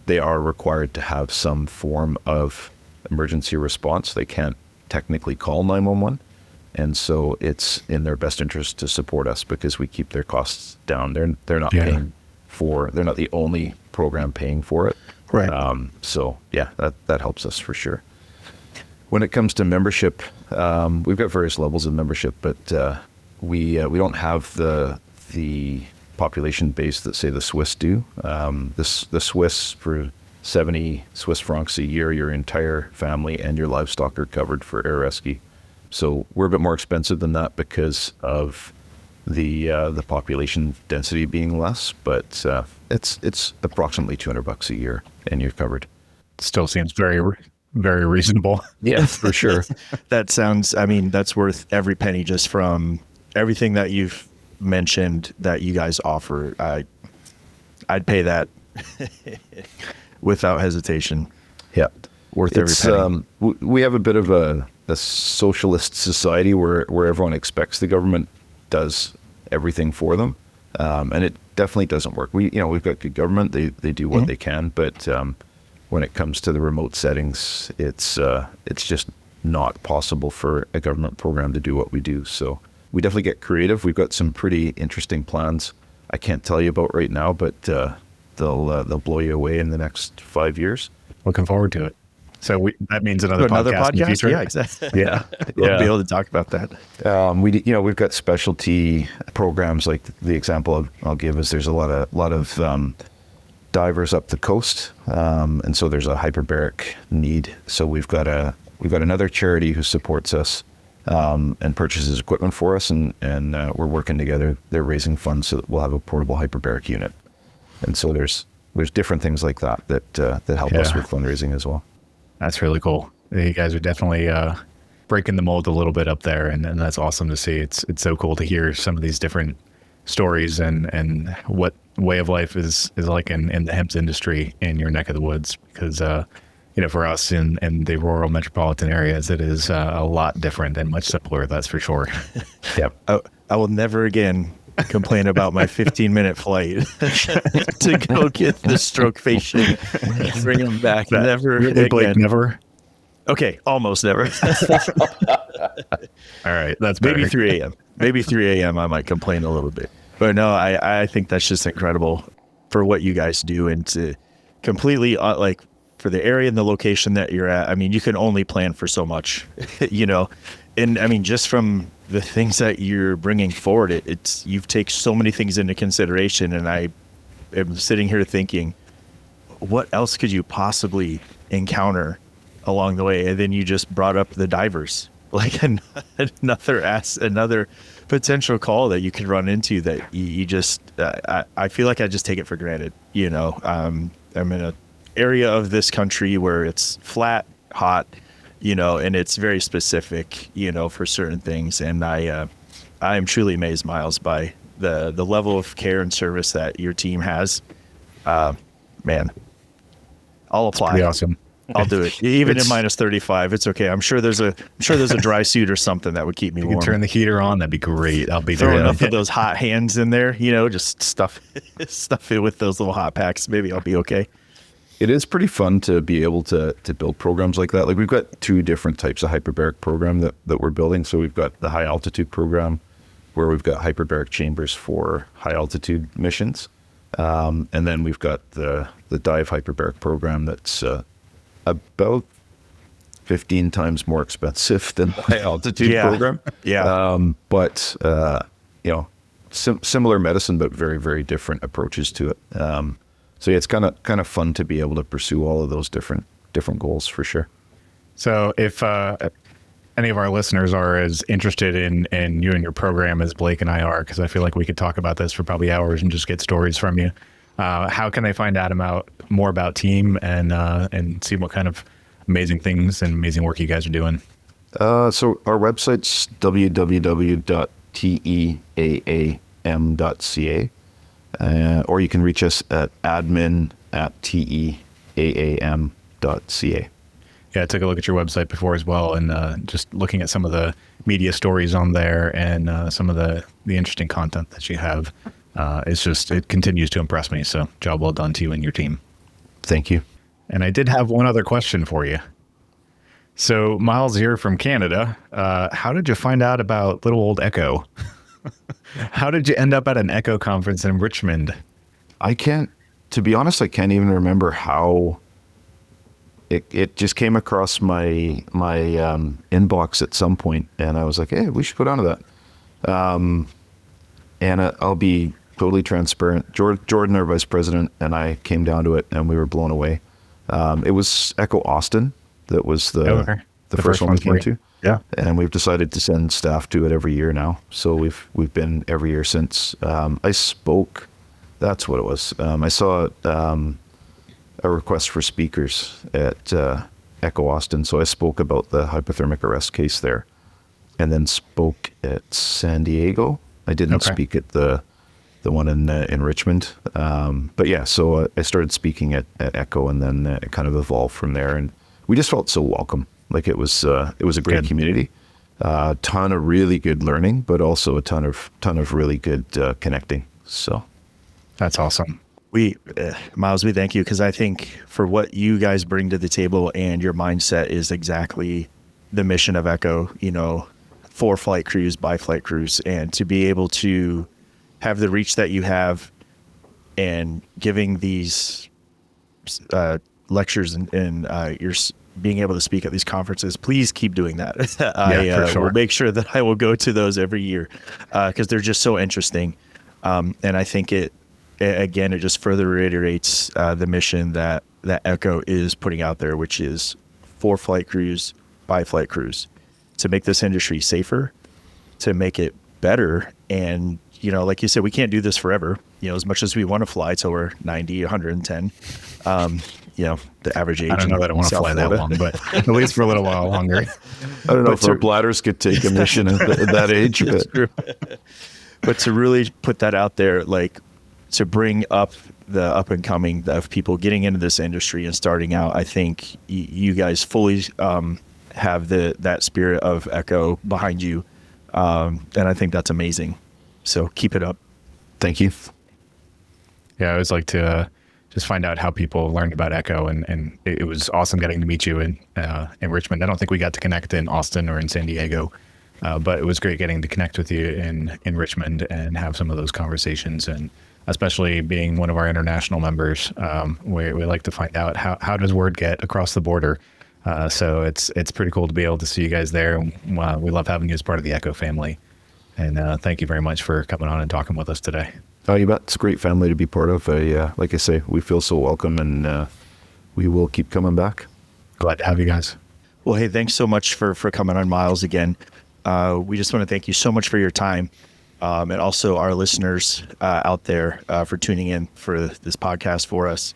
they are required to have some form of emergency response. They can't technically call 911. And so it's in their best interest to support us because we keep their costs down. They're not paying for, they're not the only program paying for it.
Right.
So yeah, that helps us for sure. When it comes to membership, we've got various levels of membership, but we don't have the population base that say the Swiss do. The Swiss, for 70 Swiss francs a year, your entire family and your livestock are covered for air rescue. So we're a bit more expensive than that because of the population density being less, but it's approximately $200 a year and you're covered.
Still seems very, very reasonable.
Yeah, for sure.
That sounds, I mean, that's worth every penny just from everything that you've mentioned that you guys offer. I'd pay that without hesitation.
Yeah.
Worth every penny.
We have a bit of a socialist society where everyone expects the government does everything for them. And it definitely doesn't work. We've got good government. They do what they can, but when it comes to the remote settings, it's just not possible for a government program to do what we do. So we definitely get creative. We've got some pretty interesting plans I can't tell you about right now, but they'll blow you away in the next 5 years.
Looking forward to it. So that means another podcast in the future?
Yeah, exactly.
Yeah.
We'll be able to talk about that.
We've got specialty programs. Like the example I'll give is there's a lot of divers up the coast, and so there's a hyperbaric need. So we've got another charity who supports us and purchases equipment for us, and we're working together. They're raising funds so that we'll have a portable hyperbaric unit. And so there's different things like that help us with fundraising as well.
That's really cool. You guys are definitely breaking the mold a little bit up there, and that's awesome to see. It's so cool to hear some of these different stories and what way of life is like in the hemp industry in your neck of the woods. Because for us in the rural metropolitan areas, it is a lot different and much simpler. That's for sure.
Yep.
I will never again complain about my 15-minute flight to go get the stroke patient, bring him back. Never
really, Blake,
again.
never.
Okay, almost never.
All right, that's
maybe
better.
3 a.m. Maybe 3 a.m. I might complain a little bit, but no, I think that's just incredible for what you guys do, and to completely like for the area and the location that you're at. I mean, you can only plan for so much, and I mean, just from the things that you're bringing forward, you've taken so many things into consideration, and I am sitting here thinking, what else could you possibly encounter along the way? And then you just brought up the divers, like another potential call that you could run into that you just, I feel like I just take it for granted. I'm in an area of this country where it's flat, hot, and it's very specific, for certain things. And I am truly amazed, Miles, by the level of care and service that your team has. Man, I'll apply.
Pretty awesome.
I'll do it. Even in minus 35, it's okay. I'm sure there's a dry suit or something that would keep me
You
warm.
can turn the heater on. That'd be great. I'll be
Throw
there.
enough of those hot hands in there, just stuff it with those little hot packs. Maybe I'll be okay.
It is pretty fun to be able to build programs like that. Like we've got 2 different types of hyperbaric program that we're building. So we've got the high altitude program where we've got hyperbaric chambers for high altitude missions. And then we've got the dive hyperbaric program that's about 15 times more expensive than the high altitude
Yeah.
program.
Yeah.
But similar medicine, but very, very different approaches to it. So yeah, it's kind of fun to be able to pursue all of those different goals for sure.
So if any of our listeners are as interested in you and your program as Blake and I are, because I feel like we could talk about this for probably hours and just get stories from you, how can they find out more about TEAAM and see what kind of amazing things and amazing work you guys are doing?
So our website's www.teaam.ca, or you can reach us at admin@teaam.ca.
Yeah, I took a look at your website before as well, and just looking at some of the media stories on there and some of the interesting content that you have. It continues to impress me. So job well done to you and your team.
Thank you.
And I did have one other question for you. So Miles here from Canada, how did you find out about little old Echo? How did you end up at an Echo conference in Richmond?
To be honest, I can't even remember how it just came across my inbox at some point, and I was like, hey, we should go down to that. And I'll be totally transparent. Jordan, our vice president, and I came down to it, and we were blown away. It was Echo Austin that was the first one we came to.
Yeah.
And we've decided to send staff to it every year now. So we've been every year since. I spoke. That's what it was. I saw a request for speakers at Echo Austin. So I spoke about the hypothermic arrest case there, and then spoke at San Diego. I didn't speak at the one in Richmond. But yeah, so I started speaking at Echo, and then it kind of evolved from there. And we just felt so welcome. Like it was a great community, ton of really good learning, but also a ton of really good connecting. So
that's awesome.
Miles, we thank you, because I think for what you guys bring to the table and your mindset is exactly the mission of Echo, for flight crews, by flight crews, and to be able to have the reach that you have and giving these lectures and you're being able to speak at these conferences. Please keep doing that.
For sure.
Will make sure that I will go to those every year because they're just so interesting. And I think it just further reiterates the mission that Echo is putting out there, which is for flight crews, by flight crews, to make this industry safer, to make it better. And, like you said, we can't do this forever, as much as we want to fly till we're 90, 110. The average age.
I don't know that I want to fly that long, but at least for a little while longer.
I don't know if our bladders could take a mission at that age.
But to really put that out there, like to bring up the up and coming of people getting into this industry and starting out, I think you guys fully have that spirit of Echo behind you. And I think that's amazing. So keep it up.
Thank you.
Yeah, I always like to just find out how people learned about Echo, and it was awesome getting to meet you in Richmond. I don't think we got to connect in Austin or in San Diego, but it was great getting to connect with you in Richmond and have some of those conversations. And especially being one of our international members, we like to find out how does word get across the border. So it's pretty cool to be able to see you guys there. We love having you as part of the Echo family. And thank you very much for coming on and talking with us today.
Oh, you bet. It's a great family to be part of. Like I say, we feel so welcome, and we will keep coming back.
Glad to have you guys.
Well, hey, thanks so much for coming on, Miles, again. We just want to thank you so much for your time, and also our listeners out there for tuning in for this podcast for us.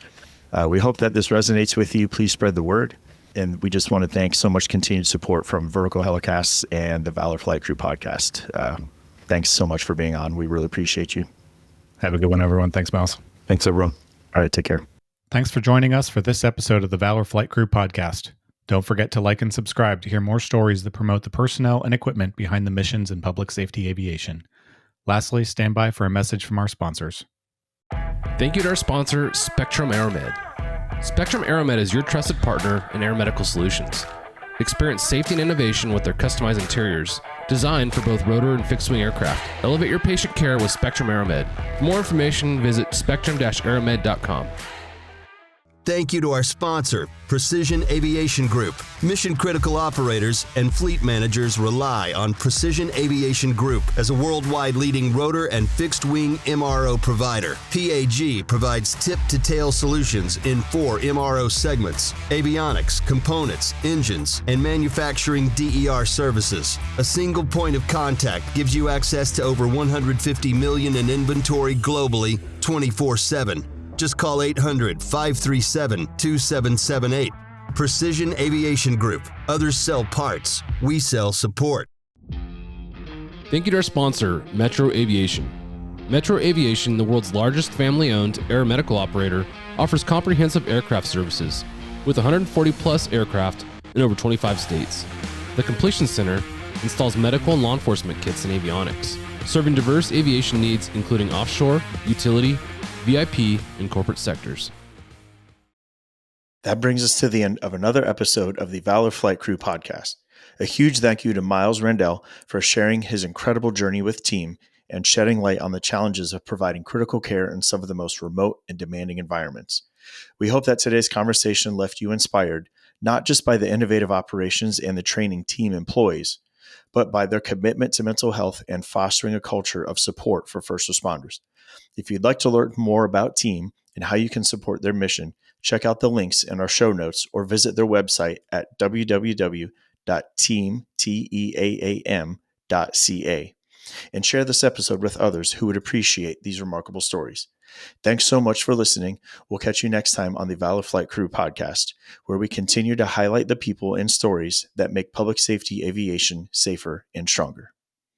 We hope that this resonates with you. Please spread the word. And we just want to thank so much continued support from Vertical Helicasts and the Valor Flight Crew podcast. Thanks so much for being on. We really appreciate you.
Have a good one, everyone. Thanks, Miles.
Thanks, everyone.
All right, take care.
Thanks for joining us for this episode of the Valor Flight Crew podcast. Don't forget to like and subscribe to hear more stories that promote the personnel and equipment behind the missions in public safety aviation. Lastly, stand by for a message from our sponsors.
Thank you to our sponsor, Spectrum AeroMed. Spectrum AeroMed is your trusted partner in air medical solutions. Experience safety and innovation with their customized interiors, designed for both rotor and fixed-wing aircraft. Elevate your patient care with Spectrum AeroMed. For more information, visit spectrum-aeromed.com.
Thank you to our sponsor, Precision Aviation Group. Mission-critical operators and fleet managers rely on Precision Aviation Group as a worldwide leading rotor and fixed-wing MRO provider. PAG provides tip-to-tail solutions in 4 MRO segments: avionics, components, engines, and manufacturing DER services. A single point of contact gives you access to over 150 million in inventory globally, 24/7. Just call 800-537-2778. Precision Aviation Group. Others sell parts. We sell support.
Thank you to our sponsor, Metro Aviation. Metro Aviation, the world's largest family-owned aeromedical operator, offers comprehensive aircraft services with 140-plus aircraft in over 25 states. The Completion Center installs medical and law enforcement kits and avionics, serving diverse aviation needs including offshore, utility, VIP, and corporate sectors.
That brings us to the end of another episode of the Valor Flight Crew podcast. A huge thank you to Miles Randell for sharing his incredible journey with TEAAM and shedding light on the challenges of providing critical care in some of the most remote and demanding environments. We hope that today's conversation left you inspired, not just by the innovative operations and the training TEAAM employs, but by their commitment to mental health and fostering a culture of support for first responders. If you'd like to learn more about TEAAM and how you can support their mission, check out the links in our show notes or visit their website at www.teaam.ca and share this episode with others who would appreciate these remarkable stories. Thanks so much for listening. We'll catch you next time on the Valor Flight Crew podcast, where we continue to highlight the people and stories that make public safety aviation safer and stronger.